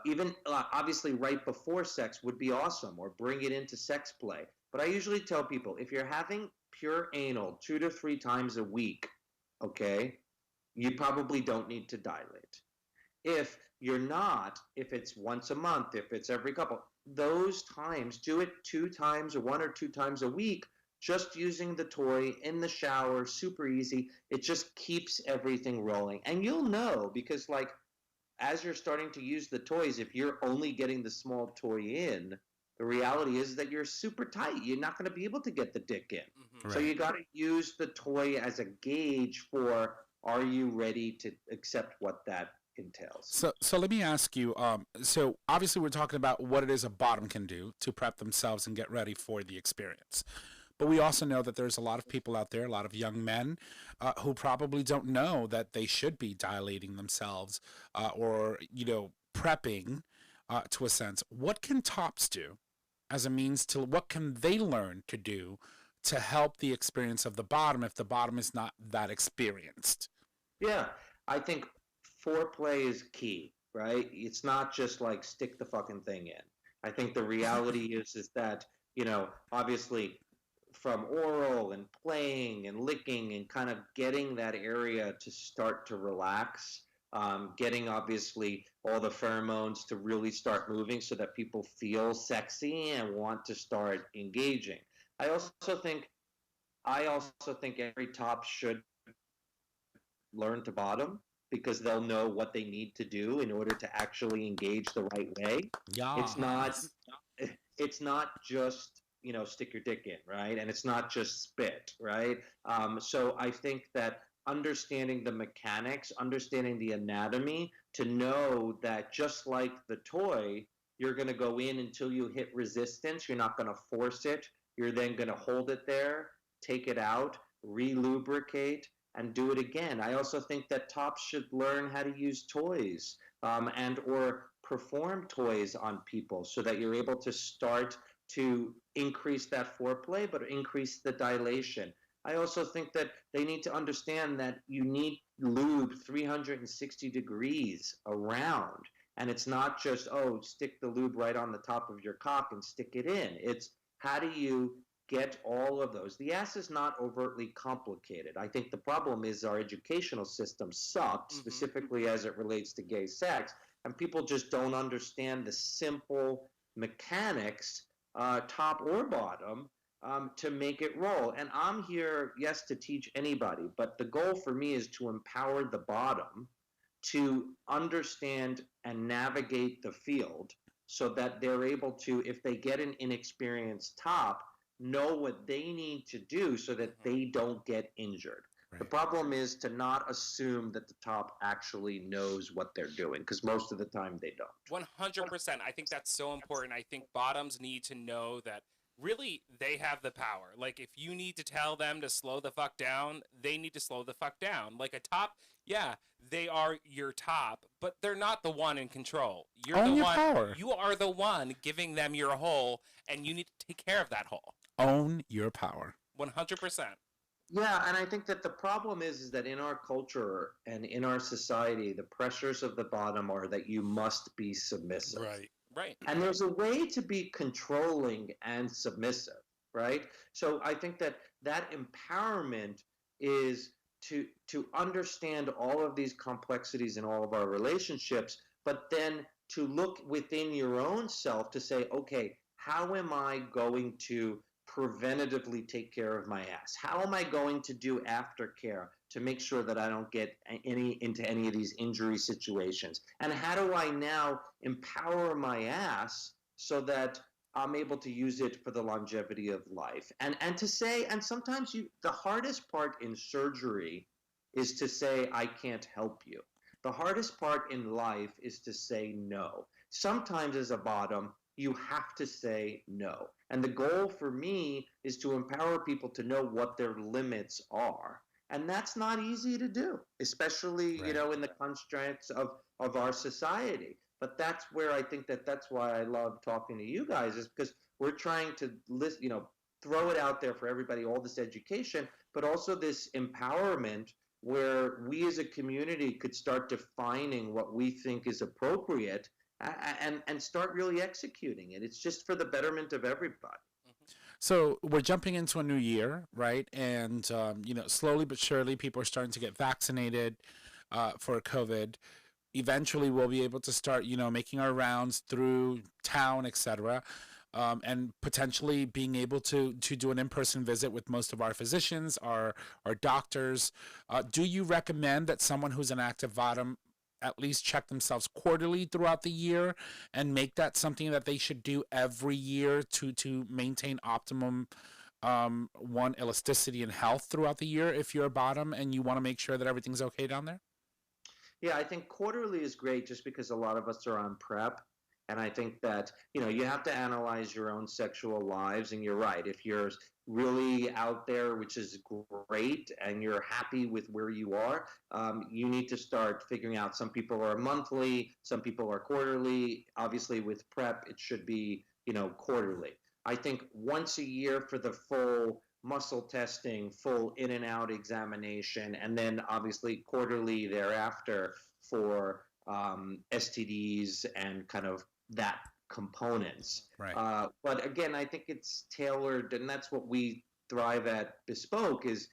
even obviously right before sex would be awesome, or bring it into sex play. But I usually tell people, if you're having pure anal 2 to 3 times a week, okay, you probably don't need to dilate. If you're not, if it's once a month, if it's every couple, those times, do it 2 times or 1 or 2 times a week, just using the toy in the shower, super easy. It just keeps everything rolling. And you'll know, because like, as you're starting to use the toys, if you're only getting the small toy in, the reality is that you're super tight. You're not going to be able to get the dick in. Right. So you got to use the toy as a gauge for, are you ready to accept what that entails? So let me ask you, so obviously we're talking about what it is a bottom can do to prep themselves and get ready for the experience. But we also know that there's a lot of people out there, a lot of young men who probably don't know that they should be dilating themselves or, prepping to a sense. What can tops do as a means to, what can they learn to do to help the experience of the bottom if the bottom is not that experienced? Yeah, I think foreplay is key, right? It's not just like stick the fucking thing in. I think the reality is that, obviously, from oral and playing and licking and kind of getting that area to start to relax, getting obviously all the pheromones to really start moving so that people feel sexy and want to start engaging. I also think every top should learn to bottom, because they'll know what they need to do in order to actually engage the right way. Yeah. It's not just stick your dick in, right? And it's not just spit, right? So I think that understanding the mechanics, understanding the anatomy, to know that just like the toy, You're going to go in until you hit resistance. You're not going to force it. You're then going to hold it there, take it out, re-lubricate, and do it again. I also think that tops should learn how to use toys and or perform toys on people so that you're able to start to increase that foreplay, but increase the dilation. I also think that they need to understand that you need lube 360 degrees around. And it's not just, oh, stick the lube right on the top of your cock and stick it in. It's how do you get all of those? The ass is not overtly complicated. I think the problem is our educational system sucks, specifically as it relates to gay sex, and people just don't understand the simple mechanics, top or bottom, to make it roll. And I'm here, yes, to teach anybody, but the goal for me is to empower the bottom to understand and navigate the field so that they're able to, if they get an inexperienced top, know what they need to do so that they don't get injured. Right. The problem is to not assume that the top actually knows what they're doing, because most of the time they don't. 100%. I think that's so important. I think bottoms need to know that really they have the power. Like, if you need to tell them to slow the fuck down, they need to slow the fuck down. Like a top, yeah, they are your top, but they're not the one in control. You're Own the your one. power. You are the one giving them your hole, and you need to take care of that hole. Own your power. 100%. Yeah, and I think that the problem is that in our culture and in our society, the pressures of the bottom are that you must be submissive. Right. And there's a way to be controlling and submissive, right? So I think that that empowerment is to understand all of these complexities in all of our relationships, but then to look within your own self to say, okay, how am I going to preventatively take care of my ass? How am I going to do aftercare to make sure that I don't get into any of these injury situations? And how do I now empower my ass so that I'm able to use it for the longevity of life? And to say, and sometimes the hardest part in surgery is to say, I can't help you. The hardest part in life is to say no. Sometimes as a bottom, you have to say no. And the goal for me is to empower people to know what their limits are. And that's not easy to do, especially, Right. In the constraints of our society. But that's where I think that's why I love talking to you guys, is because we're trying to throw it out there for everybody, all this education, but also this empowerment where we as a community could start defining what we think is appropriate and start really executing it. It's just for the betterment of everybody. So we're jumping into a new year, right? And, slowly but surely people are starting to get vaccinated for COVID. Eventually we'll be able to start, making our rounds through town, etc. And potentially being able to do an in-person visit with most of our physicians, our doctors. Do you recommend that someone who's an active bottom at least check themselves quarterly throughout the year and make that something that they should do every year to maintain optimum elasticity and health throughout the year if you're a bottom and you want to make sure that everything's okay down there? Yeah, I think quarterly is great just because a lot of us are on PrEP. And I think that, you have to analyze your own sexual lives. And you're right. If you're really out there, which is great, and you're happy with where you are, you need to start figuring out. Some people are monthly, some people are quarterly. Obviously, with PrEP, it should be, quarterly. I think once a year for the full muscle testing, full in and out examination, and then obviously quarterly thereafter for STDs and kind of that components. Right. But again, I think it's tailored, and that's what we thrive at Bespoke, is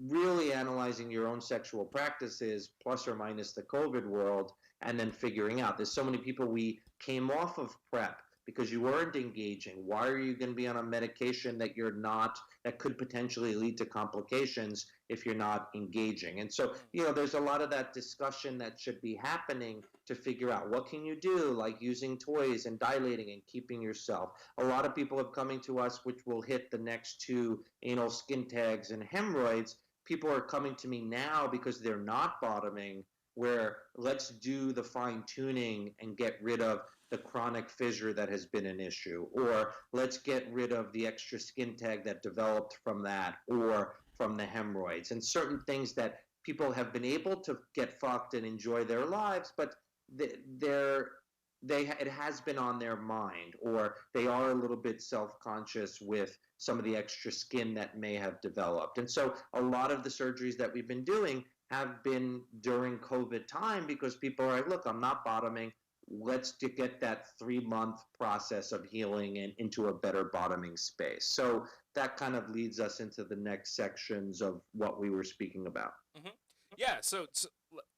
really analyzing your own sexual practices plus or minus the COVID world, and then figuring out. There's so many people we came off of PrEP because you weren't engaging. Why are you going to be on a medication that you're not, that could potentially lead to complications if you're not engaging? And so, there's a lot of that discussion that should be happening to figure out what can you do, like using toys and dilating and keeping yourself. A lot of people have coming to us, which will hit the next two, anal skin tags and hemorrhoids. People are coming to me now because they're not bottoming, where let's do the fine tuning and get rid of the chronic fissure that has been an issue, or let's get rid of the extra skin tag that developed from that, or from the hemorrhoids, and certain things that people have been able to get fucked and enjoy their lives, but it has been on their mind, or they are a little bit self-conscious with some of the extra skin that may have developed. And so a lot of the surgeries that we've been doing have been during COVID time, because people are like, look, I'm not bottoming. Let's get that 3-month process of healing and into a better bottoming space. So that kind of leads us into the next sections of what we were speaking about. Mm-hmm. Yeah, so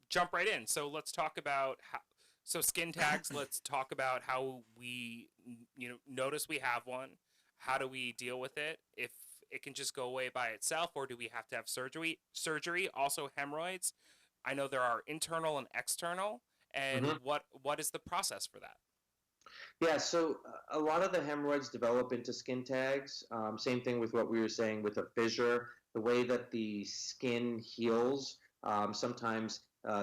jump right in. So let's talk about skin tags. Let's talk about how we, notice we have one. How do we deal with it? If it can just go away by itself, or do we have to have surgery? Also hemorrhoids. I know there are internal and external. And what is the process for that? Yeah, so a lot of the hemorrhoids develop into skin tags. Same thing with what we were saying with a fissure. The way that the skin heals, sometimes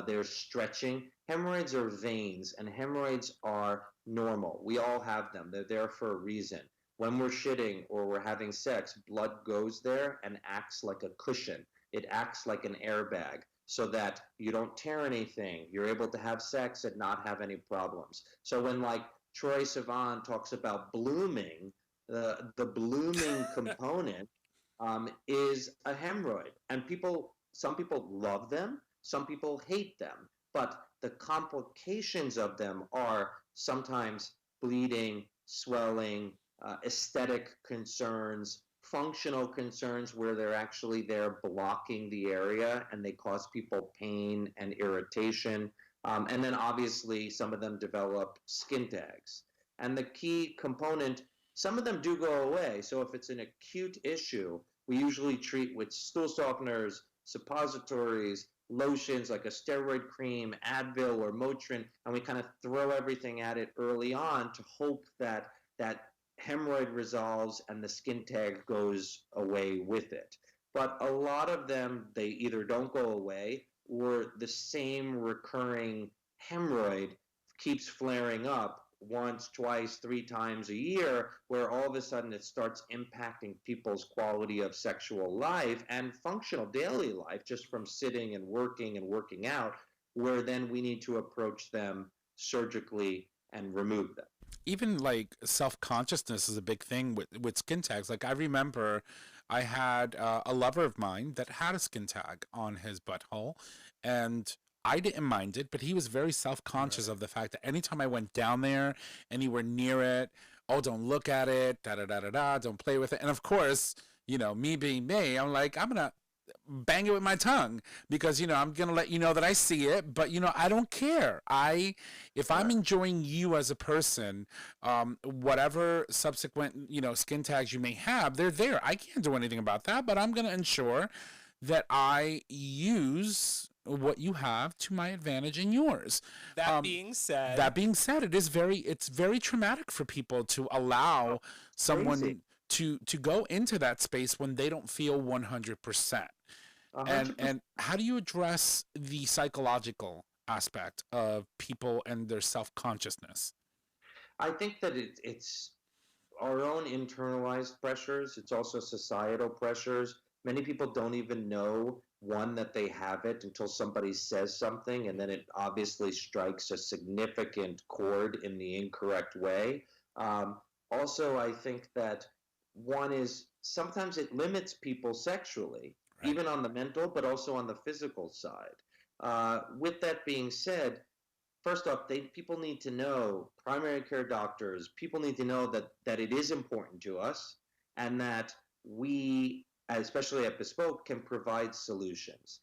there's stretching. Hemorrhoids are veins, and hemorrhoids are normal. We all have them. They're there for a reason. When we're shitting or we're having sex, blood goes there and acts like a cushion. It acts like an airbag, so that you don't tear anything. You're able to have sex and not have any problems. So when like Troye Sivan talks about blooming, the blooming component is a hemorrhoid. And some people love them, some people hate them. But the complications of them are sometimes bleeding, swelling, aesthetic concerns, functional concerns where they're actually there blocking the area and they cause people pain and irritation. And then obviously some of them develop skin tags. And the key component, some of them do go away. So if it's an acute issue, we usually treat with stool softeners, suppositories, lotions like a steroid cream, Advil or Motrin, and we kind of throw everything at it early on to hope that that hemorrhoid resolves and the skin tag goes away with it. But a lot of them, they either don't go away, or the same recurring hemorrhoid keeps flaring up once, twice, 3 times a year, where all of a sudden it starts impacting people's quality of sexual life and functional daily life just from sitting and working out, where then we need to approach them surgically and remove them. Even like self-consciousness is a big thing with skin tags. Like I remember I had a lover of mine that had a skin tag on his butthole, and I didn't mind it, but he was very self-conscious of the fact that anytime I went down there, anywhere near it, oh, don't look at it, da-da-da-da-da, don't play with it. And of course, me being me, I'm like, I'm going to bang it with my tongue because, I'm going to let you know that I see it, but, I don't care. If I'm enjoying you as a person, whatever subsequent, skin tags you may have, they're there. I can't do anything about that, but I'm going to ensure that I use what you have to my advantage and yours. That being said, it's very traumatic for people to allow someone to go into that space when they don't feel 100%. And how do you address the psychological aspect of people and their self-consciousness? I think that it's our own internalized pressures. It's also societal pressures. Many people don't even know, one, that they have it until somebody says something, and then it obviously strikes a significant chord in the incorrect way. Also, I think that one is sometimes it limits people sexually, even on the mental, but also on the physical side. With that being said, first off, people need to know, primary care doctors, people need to know that it is important to us, and that we, especially at Bespoke, can provide solutions.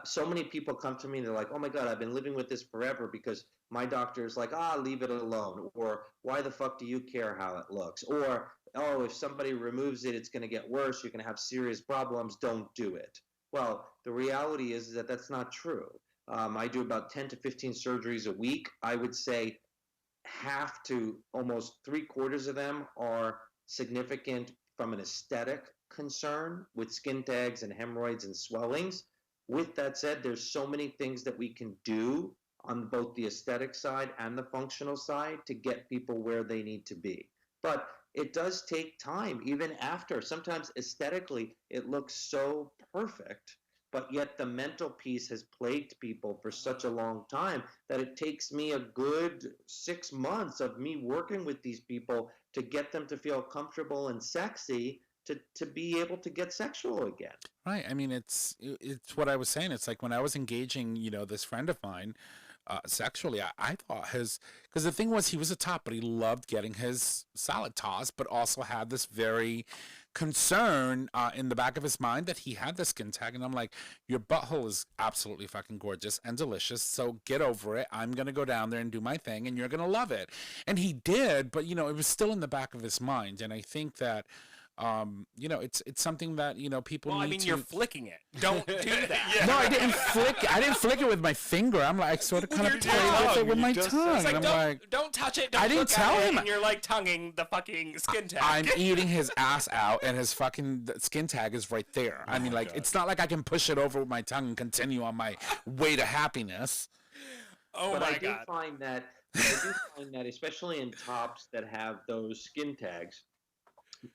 So many people come to me and they're like, oh my God, I've been living with this forever because my doctor is like, leave it alone. Or why the fuck do you care how it looks? Or, oh, if somebody removes it, it's going to get worse. You're going to have serious problems. Don't do it. Well, the reality is that that's not true. I do about 10 to 15 surgeries a week. I would say half to almost 3/4 of them are significant from an aesthetic concern with skin tags and hemorrhoids and swellings. With that said, there's so many things that we can do on both the aesthetic side and the functional side to get people where they need to be. But it does take time, even after. Sometimes aesthetically, it looks so perfect, but yet the mental piece has plagued people for such a long time that it takes me a good 6 months of me working with these people to get them to feel comfortable and sexy to be able to get sexual again. Right. I mean, it's what I was saying. It's like when I was engaging, this friend of mine, sexually, I thought because the thing was, he was a top, but he loved getting his salad tossed, but also had this very concern in the back of his mind that he had the skin tag. And I'm like, your butthole is absolutely fucking gorgeous and delicious, so get over it. I'm gonna go down there and do my thing, and you're gonna love it. And he did, but it was still in the back of his mind. And I think that it's something that people need to. You're flicking it. Don't do that. Yeah. No, I didn't flick. I didn't flick it with my finger. I'm like, sort of kind of played with it with my tongue. It's like, and I'm like, don't touch it. Don't I didn't tell him. And you're like tonguing the fucking skin tag. I'm eating his ass out, and his fucking skin tag is right there. I mean, like, it's not like I can push it over with my tongue and continue on my way to happiness. Oh but my I do God. find that, especially in tops that have those skin tags,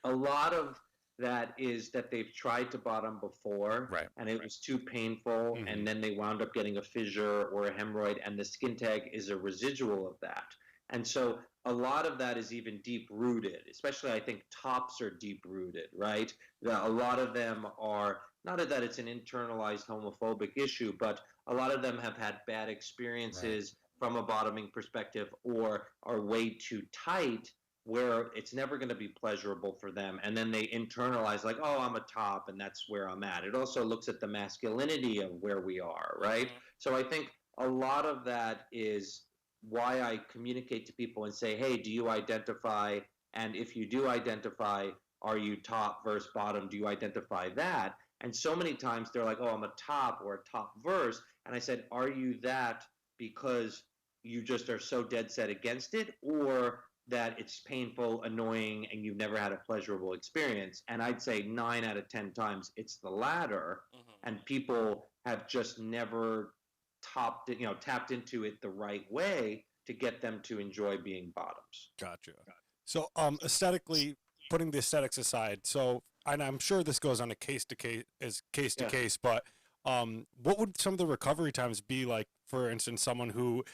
a lot of that is that they've tried to bottom before, right, and it was too painful, and then they wound up getting a fissure or a hemorrhoid, and the skin tag is a residual of that. And so a lot of that is even deep-rooted, especially I think tops are deep-rooted, right? A lot of them are, not that it's an internalized homophobic issue, but a lot of them have had bad experiences from a bottoming perspective or are way too tight, where it's never going to be pleasurable for them. And then they internalize like, oh, I'm a top and that's where I'm at. It also looks at the masculinity of where we are, right? So I think a lot of that is why I communicate to people and say, hey, do you identify? And if you do identify, are you top versus bottom? Do you identify that? And so many times they're like, oh, I'm a top or a top verse. And I said, are you that because you just are so dead set against it, or that it's painful, annoying, and you've never had a pleasurable experience? And I'd say 9 out of 10 times it's the latter, and people have just never tapped into it the right way to get them to enjoy being bottoms. Gotcha. So, aesthetically, putting the aesthetics aside, so, and I'm sure this goes on a case to case, but what would some of the recovery times be like? For instance, someone who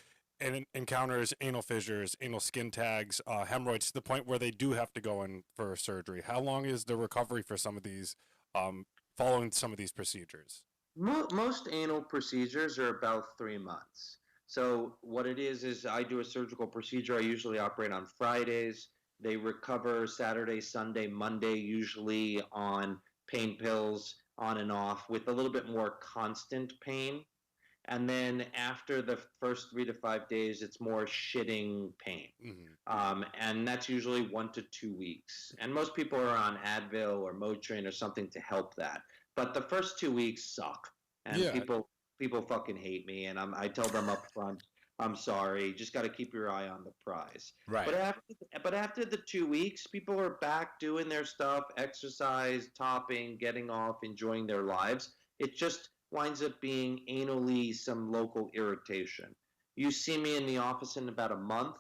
encounters anal fissures, anal skin tags, hemorrhoids, to the point where they do have to go in for surgery. How long is the recovery for some of these, following some of these procedures? Most anal procedures are about 3 months. So what it is I do a surgical procedure. I usually operate on Fridays. They recover Saturday, Sunday, Monday, usually on pain pills on and off with a little bit more constant pain. And then after the first 3 to 5 days, it's more shitting pain. And that's usually 1 to 2 weeks. And most people are on Advil or Motrin or something to help that. But the first 2 weeks suck. And people fucking hate me. And I tell them up front, I'm sorry. You just got to keep your eye on the prize. Right. But after the 2 weeks, people are back doing their stuff, exercise, topping, getting off, enjoying their lives. It just winds up being anally some local irritation. You see me in the office in about a month.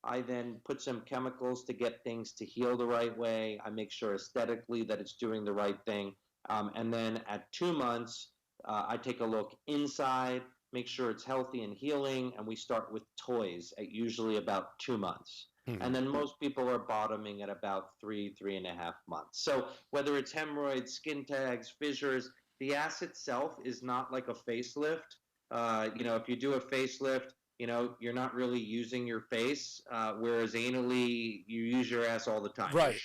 I then put some chemicals to get things to heal the right way. I make sure aesthetically that it's doing the right thing. And then at 2 months, I take a look inside, make sure it's healthy and healing, and we start with toys at usually about 2 months. And then most people are bottoming at about 3.5 months. So whether it's hemorrhoids, skin tags, fissures, the ass itself is not like a facelift. If you do a facelift, you're not really using your face, whereas anally, you use your ass all the time. Right.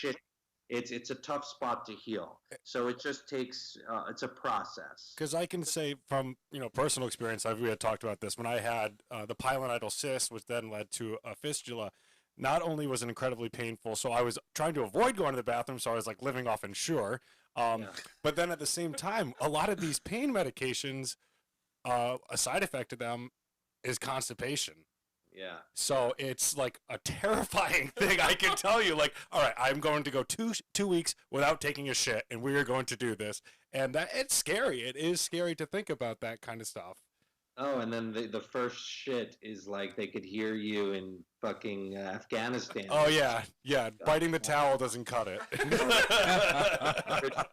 It's a tough spot to heal. So it just takes, it's a process. Because I can say from, personal experience, we had talked about this, when I had the pilonidal cyst, which then led to a fistula, not only was it incredibly painful, so I was trying to avoid going to the bathroom, so I was like living off Ensure. But then at the same time, a lot of these pain medications, a side effect of them is constipation. Yeah. So it's like a terrifying thing, I can tell you. Like, all right, I'm going to go two weeks without taking a shit, and we are going to do this. And it's scary. It is scary to think about that kind of stuff. Oh, and then the first shit is like they could hear you in fucking Afghanistan. Oh yeah, biting the towel doesn't cut it.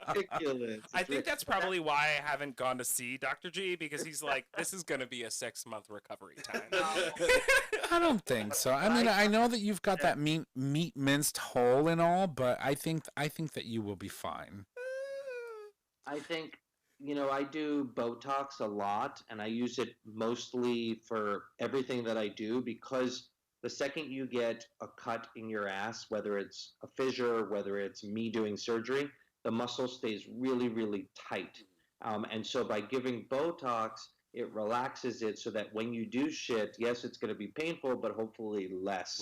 Ridiculous. I think that's probably why I haven't gone to see Dr. G, because he's like, this is going to be a 6-month recovery time. I don't think so. I mean, I know that you've got that meat minced whole and all, but I think that you will be fine. I think, I do Botox a lot, and I use it mostly for everything that I do, because the second you get a cut in your ass, whether it's a fissure, whether it's me doing surgery, the muscle stays really, really tight. And so by giving Botox, it relaxes it so that when you do shit, yes, it's going to be painful, but hopefully less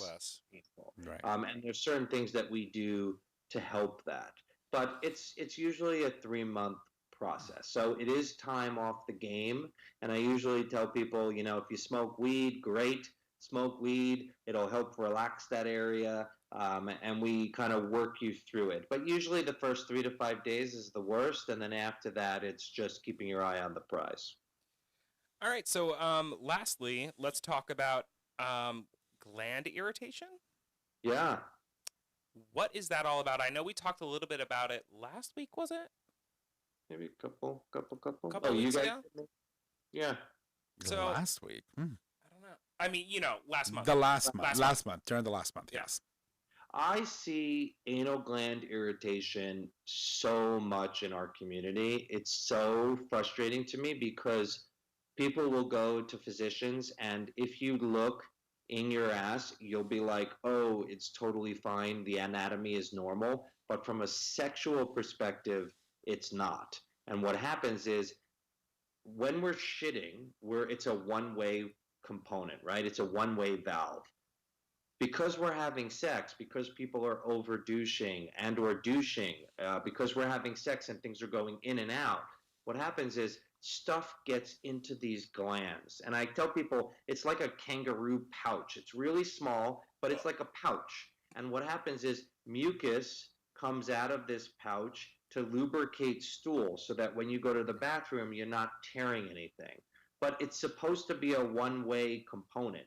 painful. Right. And there's certain things that we do to help that. But it's usually a 3-month process. So it is time off the game. And I usually tell people, if you smoke weed, great. Smoke weed. It'll help relax that area. And we kind of work you through it. But usually the first 3 to 5 days is the worst. And then after that, it's just keeping your eye on the prize. All right. So lastly, let's talk about gland irritation. Yeah. What is that all about? I know we talked a little bit about it last week, was it? Maybe a couple. Couple weeks ago? Yeah. So last week. I don't know. I mean, last month. The last month. During the last month, yes. I see anal gland irritation so much in our community. It's so frustrating to me because people will go to physicians, and if you look in your ass, you'll be like, oh, it's totally fine. The anatomy is normal. But from a sexual perspective, it's not. And what happens is when we're shitting, it's a one-way component, right? It's a one-way valve. Because we're having sex, because people are over douching and or douching, because we're having sex and things are going in and out, what happens is stuff gets into these glands. And I tell people it's like a kangaroo pouch. It's really small, but it's like a pouch. And what happens is mucus comes out of this pouch to lubricate stool so that when you go to the bathroom, you're not tearing anything. But it's supposed to be a one-way component.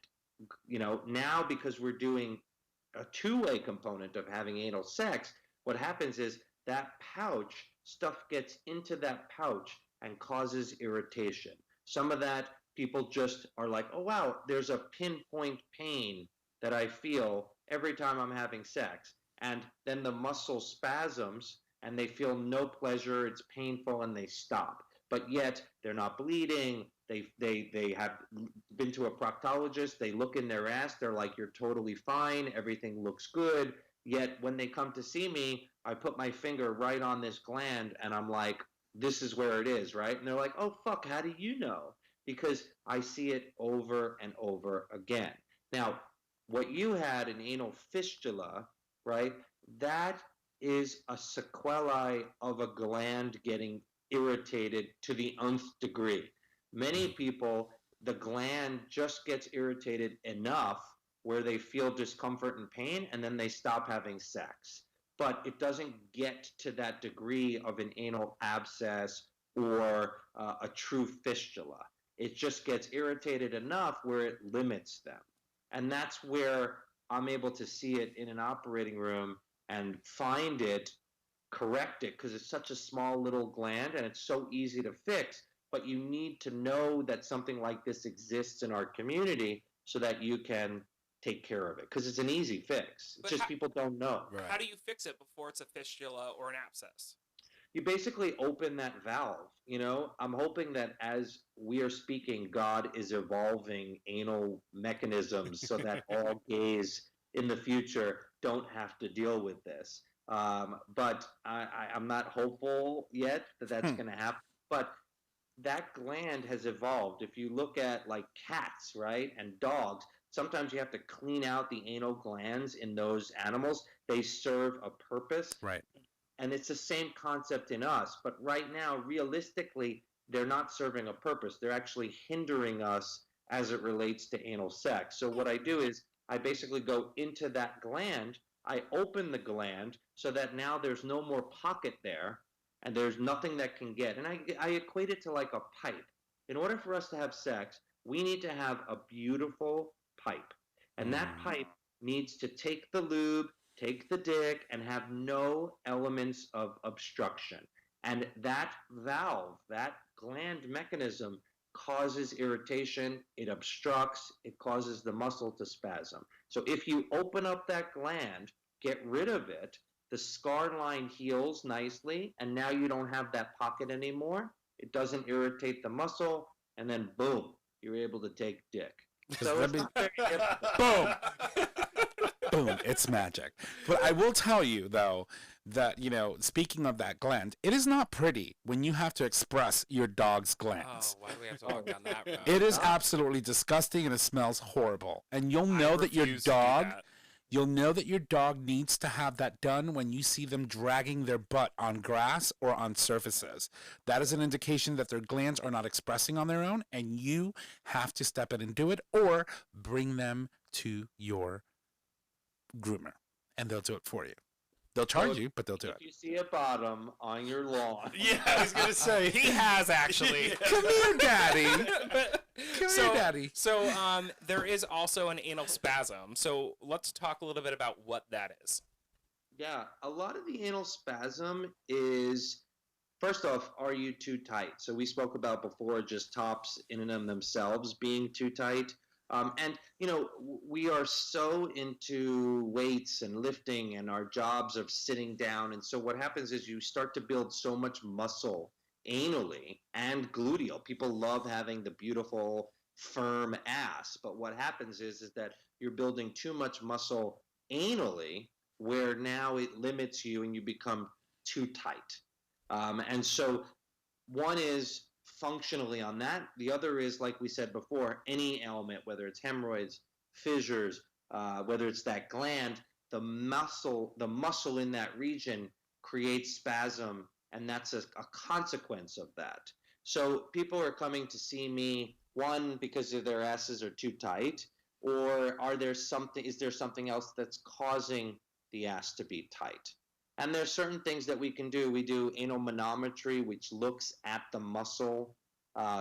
Now because we're doing a two-way component of having anal sex, what happens is that pouch, stuff gets into that pouch and causes irritation. Some of that, people just are like, oh, wow, there's a pinpoint pain that I feel every time I'm having sex. And then the muscle spasms and they feel no pleasure, it's painful, and they stop. But yet they're not bleeding. They have been to a proctologist. They look in their ass. They're like, you're totally fine. Everything looks good. Yet when they come to see me, I put my finger right on this gland and I'm like, this is where it is, right? And they're like, oh, fuck, how do you know? Because I see it over and over again. Now, what you had, an anal fistula, right? That is a sequelae of a gland getting irritated to the nth degree. Many people, the gland just gets irritated enough where they feel discomfort and pain, and then they stop having sex. But it doesn't get to that degree of an anal abscess or a true fistula. It just gets irritated enough where it limits them. And that's where I'm able to see it in an operating room and find it, correct it, because it's such a small little gland and it's so easy to fix. But you need to know that something like this exists in our community so that you can take care of it, because it's an easy fix. It's just people don't know. Right. How do you fix it before it's a fistula or an abscess? You basically open that valve. I'm hoping that as we are speaking, God is evolving anal mechanisms so that all gays in the future don't have to deal with this. But I'm not hopeful yet that that's going to happen. But that gland has evolved. If you look at like cats, right, and dogs, sometimes you have to clean out the anal glands in those animals. They serve a purpose. Right. And it's the same concept in us. But right now, realistically, they're not serving a purpose. They're actually hindering us as it relates to anal sex. So what I do is I basically go into that gland. I open the gland so that now there's no more pocket there and there's nothing that can get. And I equate it to like a pipe. in order for us to have sex, we need to have a beautiful pipe. And that pipe needs to take the lube, take the dick, and have no elements of obstruction. And that valve, that gland mechanism, causes irritation, it obstructs, it causes the muscle to spasm. So if you open up that gland, get rid of it, the scar line heals nicely, and now you don't have that pocket anymore. It doesn't irritate the muscle, and then boom, you're able to take dick. So it's not very difficult. Boom. Boom, it's magic. But I will tell you, though, that, speaking of that gland, it is not pretty when you have to express your dog's glands. Oh, why do we have to walk down that road? It is absolutely disgusting, and it smells horrible. And you'll know that your dog... You'll know that your dog needs to have that done when you see them dragging their butt on grass or on surfaces. That is an indication that their glands are not expressing on their own, and you have to step in and do it, or bring them to your groomer, and they'll do it for you. They'll charge you, but they'll do it. If you see a bottom on your lawn. Yeah, I was going to say. He has, actually. Come here, Daddy. Come here, Daddy. So there is also an anal spasm. So let's talk a little bit about what that is. Yeah, a lot of the anal spasm is, first off, are you too tight? So we spoke about before just tops in and of themselves being too tight. And, we are so into weights and lifting and our jobs of sitting down. And so what happens is you start to build so much muscle anally and gluteal. People love having the beautiful, firm ass. But what happens is that you're building too much muscle anally, where now it limits you and you become too tight. And so one is functionally on that. The other is, like we said before, any ailment, whether it's hemorrhoids, fissures, whether it's that gland, the muscle in that region creates spasm, and that's a consequence of that. So people are coming to see me, one, because their asses are too tight, or is there something else that's causing the ass to be tight? And there's certain things that we can do. We do anal manometry, which looks at the muscle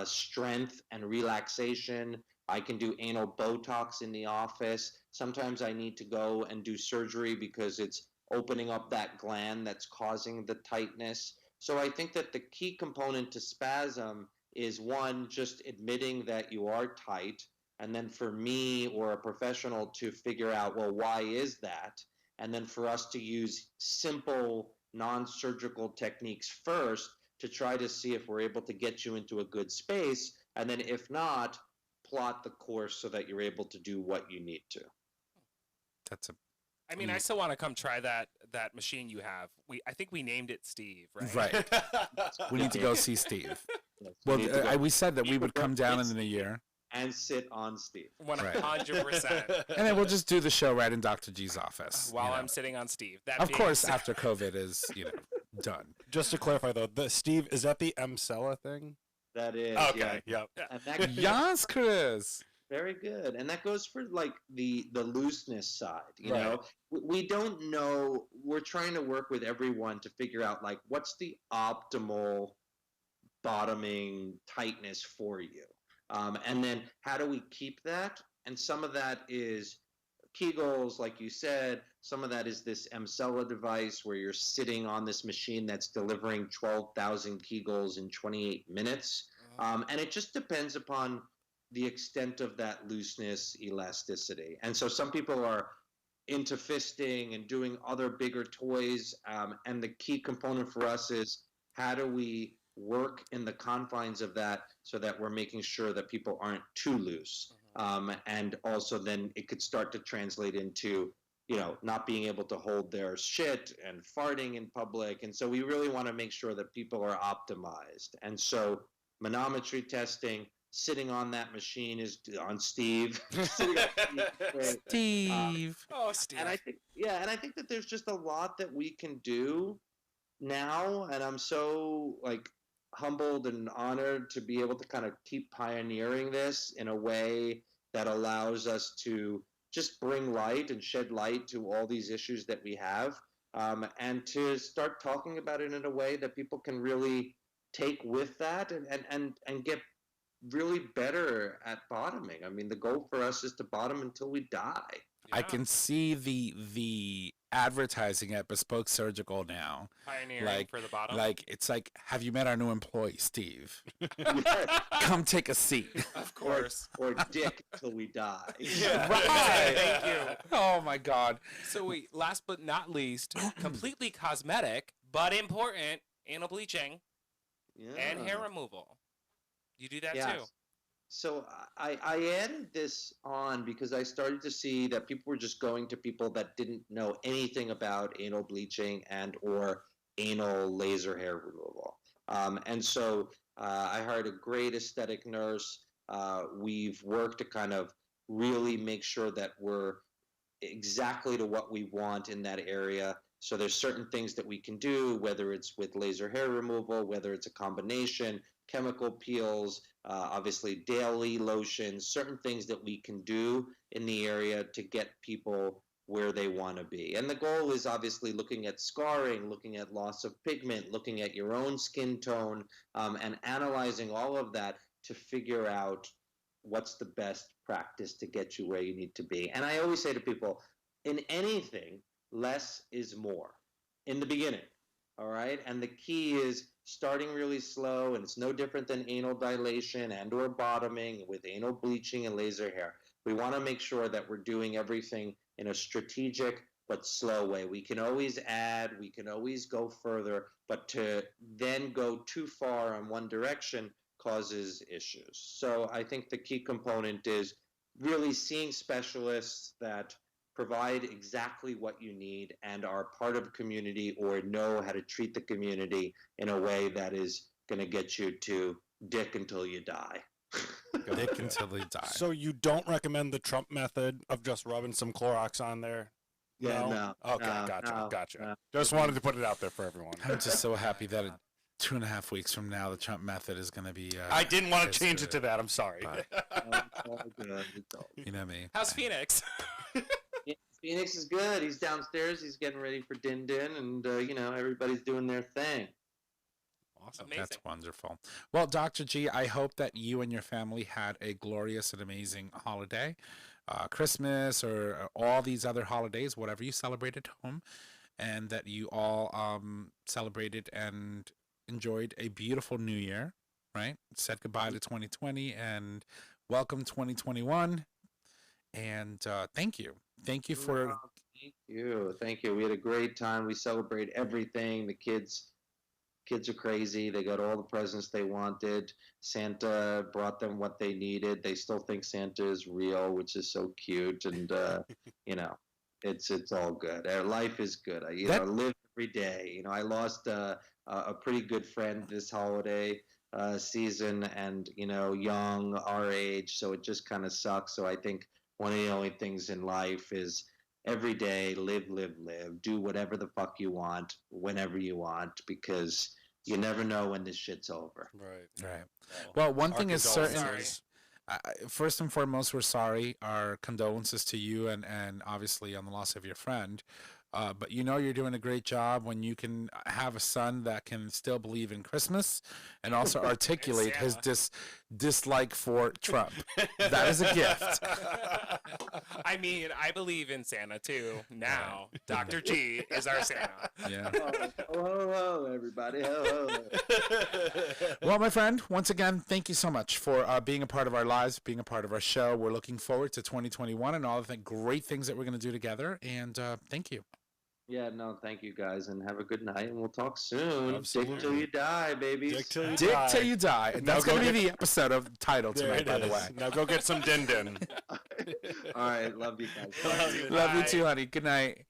strength and relaxation. I can do anal Botox in the office. Sometimes I need to go and do surgery because it's opening up that gland that's causing the tightness. So I think that the key component to spasm is, one, just admitting that you are tight, and then for me or a professional to figure out, well, why is that? And then for us to use simple, non-surgical techniques first to try to see if we're able to get you into a good space, and then if not, plot the course so that you're able to do what you need to. I mean, I still want to come try that machine you have. I think we named it Steve, right? Right. We need to go see Steve. Yes, Well, we said that we would come down in the new year. And sit on Steve. 100%. And then we'll just do the show right in Dr. G's office. While I'm sitting on Steve. Of course, after COVID is, done. Just to clarify, though, Steve, is that the Mcella thing? That is. Okay, yeah. yep. And that Yes, Chris. Very good. And that goes for like the looseness side, you know. We don't know. We're trying to work with everyone to figure out like what's the optimal bottoming tightness for you. And then how do we keep that? And some of that is Kegels, like you said. Some of that is this Mcella device where you're sitting on this machine that's delivering 12,000 Kegels in 28 minutes. And it just depends upon the extent of that looseness, elasticity. And so some people are into fisting and doing other bigger toys. And the key component for us is how do we work in the confines of that so that we're making sure that people aren't too loose. And also then it could start to translate into, not being able to hold their shit and farting in public. And so we really want to make sure that people are optimized. And so manometry testing, sitting on that machine is on Steve. Steve. Steve. And I think that there's just a lot that we can do now. And I'm so humbled and honored to be able to kind of keep pioneering this in a way that allows us to just bring light and shed light to all these issues that we have, and to start talking about it in a way that people can really take with that and get really better at bottoming. I mean, the goal for us is to bottom until we die. I can see the advertising at Bespoke Surgical now. Pioneering for the bottom. Like, it's like, have you met our new employee, Steve? Come take a seat. Of course. Or dick till we die. Yeah. Right. Thank you. Oh my God. So wait, last but not least, completely cosmetic but important, anal bleaching and hair removal. You do that too. So I added this on because I started to see that people were just going to people that didn't know anything about anal bleaching and or anal laser hair removal. And so I hired a great aesthetic nurse. We've worked to kind of really make sure that we're exactly to what we want in that area. So there's certain things that we can do, whether it's with laser hair removal, whether it's a combination, chemical peels, obviously daily lotions, certain things that we can do in the area to get people where they want to be. And the goal is obviously looking at scarring, looking at loss of pigment, looking at your own skin tone, and analyzing all of that to figure out what's the best practice to get you where you need to be. And I always say to people, in anything, less is more in the beginning. All right. And the key is starting really slow, and it's no different than anal dilation and or bottoming with anal bleaching and laser hair. We want to make sure that we're doing everything in a strategic but slow way. We can always add, we can always go further, but to then go too far in one direction causes issues. So I think the key component is really seeing specialists that provide exactly what you need and are part of a community or know how to treat the community in a way that is going to get you to dick until you die. Dick until they die. So you don't recommend the Trump method of just rubbing some Clorox on there? Yeah, no. Okay, gotcha. Just wanted to put it out there for everyone. I'm just so happy that 2.5 weeks from now, the Trump method is going to be... I didn't want to change it to that. I'm sorry. You know me. How's Phoenix? Phoenix is good. He's downstairs. He's getting ready for Din Din, and everybody's doing their thing. Awesome. Amazing. That's wonderful. Well, Dr. G, I hope that you and your family had a glorious and amazing holiday, Christmas or all these other holidays, whatever you celebrate at home, and that you all celebrated and enjoyed a beautiful new year, right? Said goodbye to 2020 and welcome 2021. And thank you. Thank you for... Thank you. We had a great time. We celebrate everything. The kids are crazy. They got all the presents they wanted. Santa brought them what they needed. They still think Santa is real, which is so cute. And, it's all good. Our life is good. I live every day. I lost a pretty good friend this holiday season and, young, our age. So it just kind of sucks. So I think one of the only things in life is every day, live, do whatever the fuck you want, whenever you want, because you never know when this shit's over. Right. Well, one thing is certain. First and foremost, we're sorry. Our condolences to you and obviously on the loss of your friend. But you're doing a great job when you can have a son that can still believe in Christmas and also articulate his dislike for Trump. That is a gift. I mean, I believe in Santa too. Now, Dr. G is our Santa. Yeah. Hello, everybody. Hello. Well, my friend, once again, thank you so much for being a part of our lives, being a part of our show. We're looking forward to 2021 and all the great things that we're going to do together. And thank you. Yeah, no, thank you guys, and have a good night, and we'll talk soon. Absolutely. Dick till you die, baby. Dick till you Dick die. till you die. And that's going to be the episode of title tonight, by the way. Now go get some Din Din. All right, love you guys. Love you too, honey. Good night.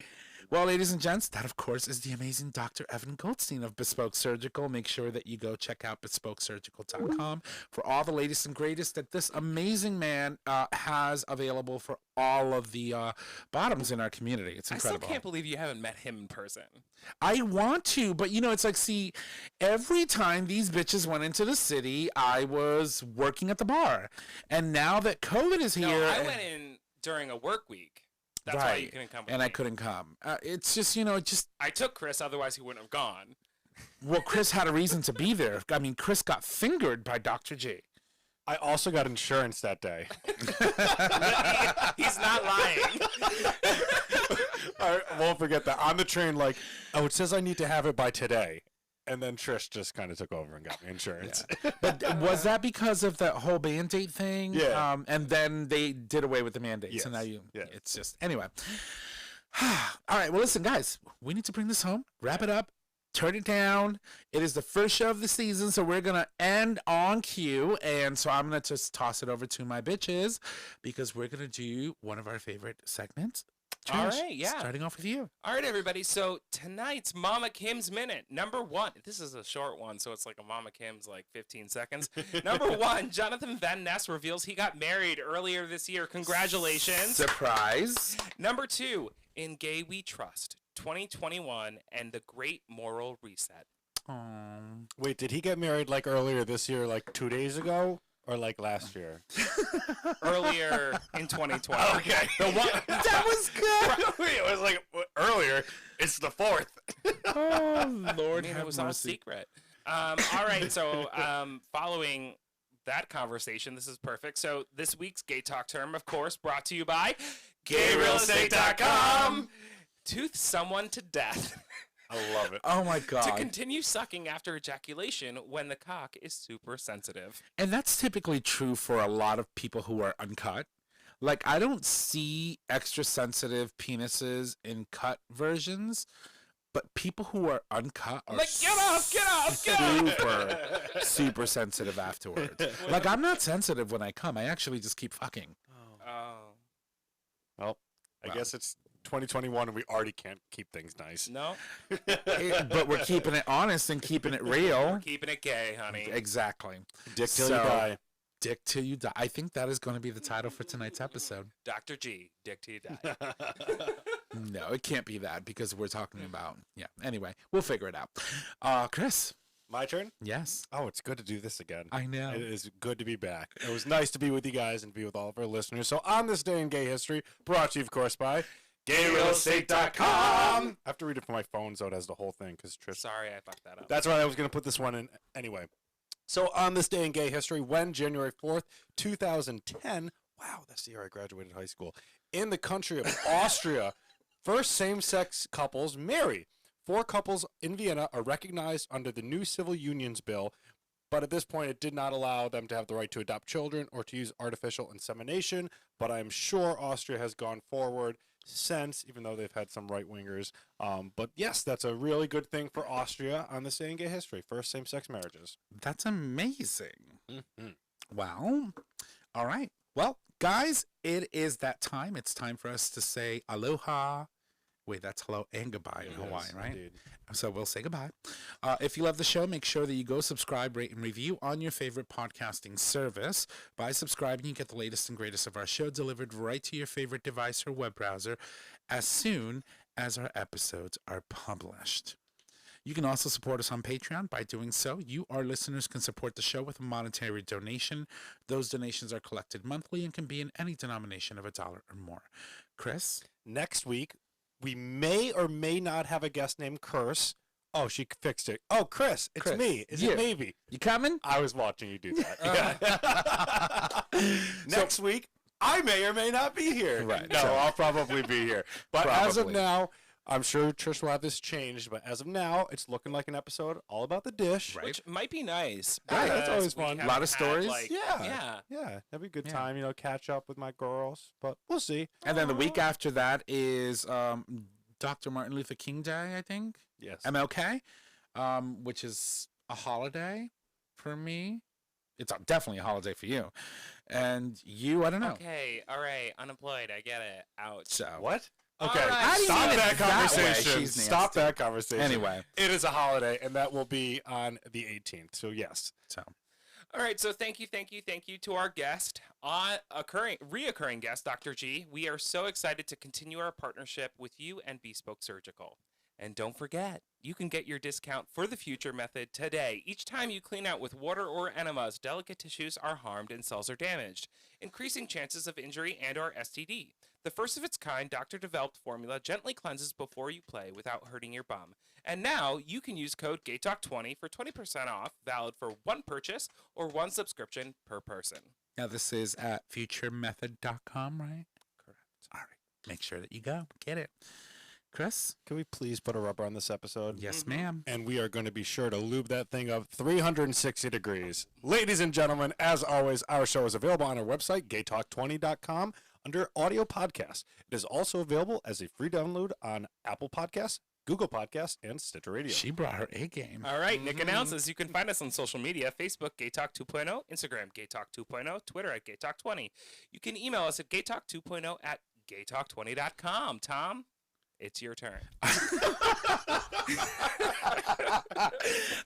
Well, ladies and gents, that, of course, is the amazing Dr. Evan Goldstein of Bespoke Surgical. Make sure that you go check out bespokesurgical.com for all the latest and greatest that this amazing man has available for all of the bottoms in our community. It's incredible. I still can't believe you haven't met him in person. I want to, but, it's like, see, every time these bitches went into the city, I was working at the bar. And now that COVID is here... No, I went in during a work week. That's why you couldn't come with me. I couldn't come. It's just, I took Chris, otherwise he wouldn't have gone. Well, Chris had a reason to be there. I mean, Chris got fingered by Dr. G. I also got insurance that day. He's not lying. I won't forget that. On the train, like, oh, it says I need to have it by today. And then Trish just kind of took over and got me insurance. But was that because of that whole mandate thing? Yeah. And then they did away with the mandates. Yes. And now Yeah. it's just, anyway. All right. Well, listen, guys, we need to bring this home, wrap it up, turn it down. It is the first show of the season, so we're going to end on cue. And so I'm going to just toss it over to my bitches because we're going to do one of our favorite segments. Trish, All right, yeah. Starting off with you. All right, everybody. So tonight's Mama Kim's Minute. Number 1. This is a short one, so it's like a Mama Kim's, like 15 seconds. Number 1, Jonathan Van Ness reveals he got married earlier this year. Congratulations. Surprise. Number 2, In Gay We Trust, 2021 and the Great Moral Reset. Wait, did he get married like earlier this year, like 2 days ago? Or like last year? Earlier in 2020. Okay. That was good. It was like earlier. It's the 4th. Oh, Lord, I mean, have it was all mercy. secret. All right, so following that conversation, this is perfect. So this week's Gay Talk term, of course, brought to you by GayRealEstate.com. Tooth someone to death. I love it. Oh, my God. To continue sucking after ejaculation when the cock is super sensitive. And that's typically true for a lot of people who are uncut. Like, I don't see extra sensitive penises in cut versions, but people who are uncut are Like, get off, get off, get off! super sensitive afterwards. Like, I'm not sensitive when I come. I actually just keep fucking. Oh. Well, I guess it's 2021 and we already can't keep things nice. No? But we're keeping it honest and keeping it real. Keeping it gay, honey. Exactly. Dick till you die. Dick till you die. I think that is going to be the title for tonight's episode. Dr. G, Dick till you die. No, it can't be that because we're talking about, yeah. Anyway, we'll figure it out. Chris. My turn? Yes. Oh, it's good to do this again. I know. It is good to be back. It was nice to be with you guys and be with all of our listeners. So on this day in gay history, brought to you, of course, by GayRealEstate.com. I have to read it from my phone so it has the whole thing because Trish. Sorry, I fucked that up. That's why I was going to put this one in anyway. So on this day in gay history, when January 4th, 2010, wow, that's the year I graduated high school, in the country of Austria, first same-sex couples marry. 4 couples in Vienna are recognized under the new Civil Unions Bill, but at this point it did not allow them to have the right to adopt children or to use artificial insemination, but I'm sure Austria has gone forward since, even though they've had some right-wingers. But yes, that's a really good thing for Austria on this day in gay history. First same-sex marriages. That's amazing. Mm-hmm. Wow. All right. Well, guys, it is that time. It's time for us to say aloha. Wait, that's hello and goodbye in Hawaiian, right? Indeed. So we'll say goodbye. If you love the show, make sure that you go subscribe, rate, and review on your favorite podcasting service. By subscribing, you get the latest and greatest of our show delivered right to your favorite device or web browser as soon as our episodes are published. You can also support us on Patreon. By doing so, you, our listeners, can support the show with a monetary donation. Those donations are collected monthly and can be in any denomination of $1 or more. Chris? Next week, we may or may not have a guest named Curse. Oh, she fixed it. Oh, Chris, it's Chris, me. Is you. it maybe? You coming? I was watching you do that. Yeah. Next week, I may or may not be here. Right. No, So- I'll probably be here. But as of Probably. now, I'm sure Trish will have this changed. But as of now, it's looking like an episode all about the dish. Right. Which might be nice. Right, that's because always we fun. haven't Lot of had, stories? like- Yeah. Yeah. Yeah, that'd be a good Yeah. time, catch up with my girls. But we'll see. And then the week after that is Dr. Martin Luther King Day, I think. Yes. MLK, which is a holiday for me. It's definitely a holiday for you. And you, I don't know. Okay, all right, unemployed, I get it. Ouch. So What? All Okay, right. How do you stop mean that it that way? conversation. She's Stop nasty. that conversation. Anyway. It is a holiday, and that will be on the 18th. So, yes. So All right, so thank you to our guest, reoccurring guest, Dr. G. We are so excited to continue our partnership with you and Bespoke Surgical. And don't forget, you can get your discount for the future method today. Each time you clean out with water or enemas, delicate tissues are harmed and cells are damaged, increasing chances of injury and/or STD. The first of its kind doctor-developed formula gently cleanses before you play without hurting your bum. And now you can use code GayTalk20 for 20% off, valid for one purchase or one subscription per person. Now, this is at futuremethod.com, right? Correct. All right. Make sure that you go. Get it. Chris? Can we please put a rubber on this episode? Yes, ma'am. And we are going to be sure to lube that thing up 360 degrees. Ladies and gentlemen, as always, our show is available on our website, gaytalk20.com, under audio podcasts. It is also available as a free download on Apple Podcasts, Google Podcasts, and Stitcher Radio. She brought her A game. All right, Nick announces you can find us on social media, Facebook, GayTalk 2.0, Instagram, GayTalk 2.0, Twitter at GayTalk20. You can email us at GayTalk 2.0 at GayTalk20.com. Tom, it's your turn.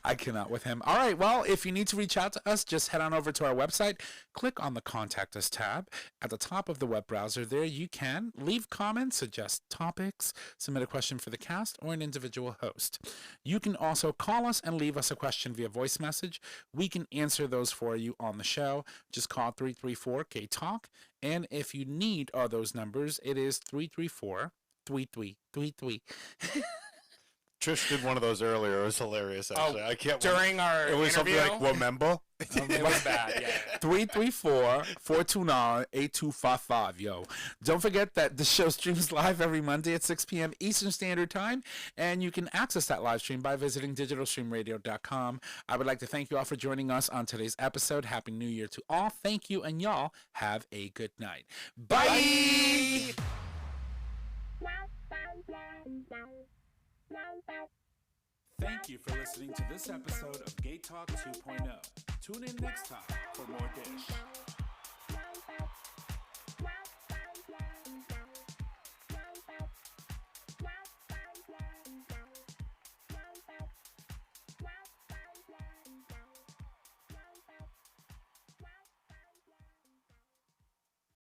I cannot with him. All right, well, if you need to reach out to us, just head on over to our website, click on the Contact Us tab. At the top of the web browser there, you can leave comments, suggest topics, submit a question for the cast or an individual host. You can also call us and leave us a question via voice message. We can answer those for you on the show. Just call 334-GAY-TALK, and if you need all those numbers, it is 334-3333. Trish did one of those earlier. It was hilarious, actually. I can't During our It was interview? something like, remember? It was bad, yeah. 334-429-8255, yo. Don't forget that the show streams live every Monday at 6 p.m. Eastern Standard Time, and you can access that live stream by visiting digitalstreamradio.com. I would like to thank you all for joining us on today's episode. Happy New Year to all. Thank you, and y'all have a good night. Bye! Thank you for listening to this episode of Gay Talk 2.0. Tune in next time for more dish.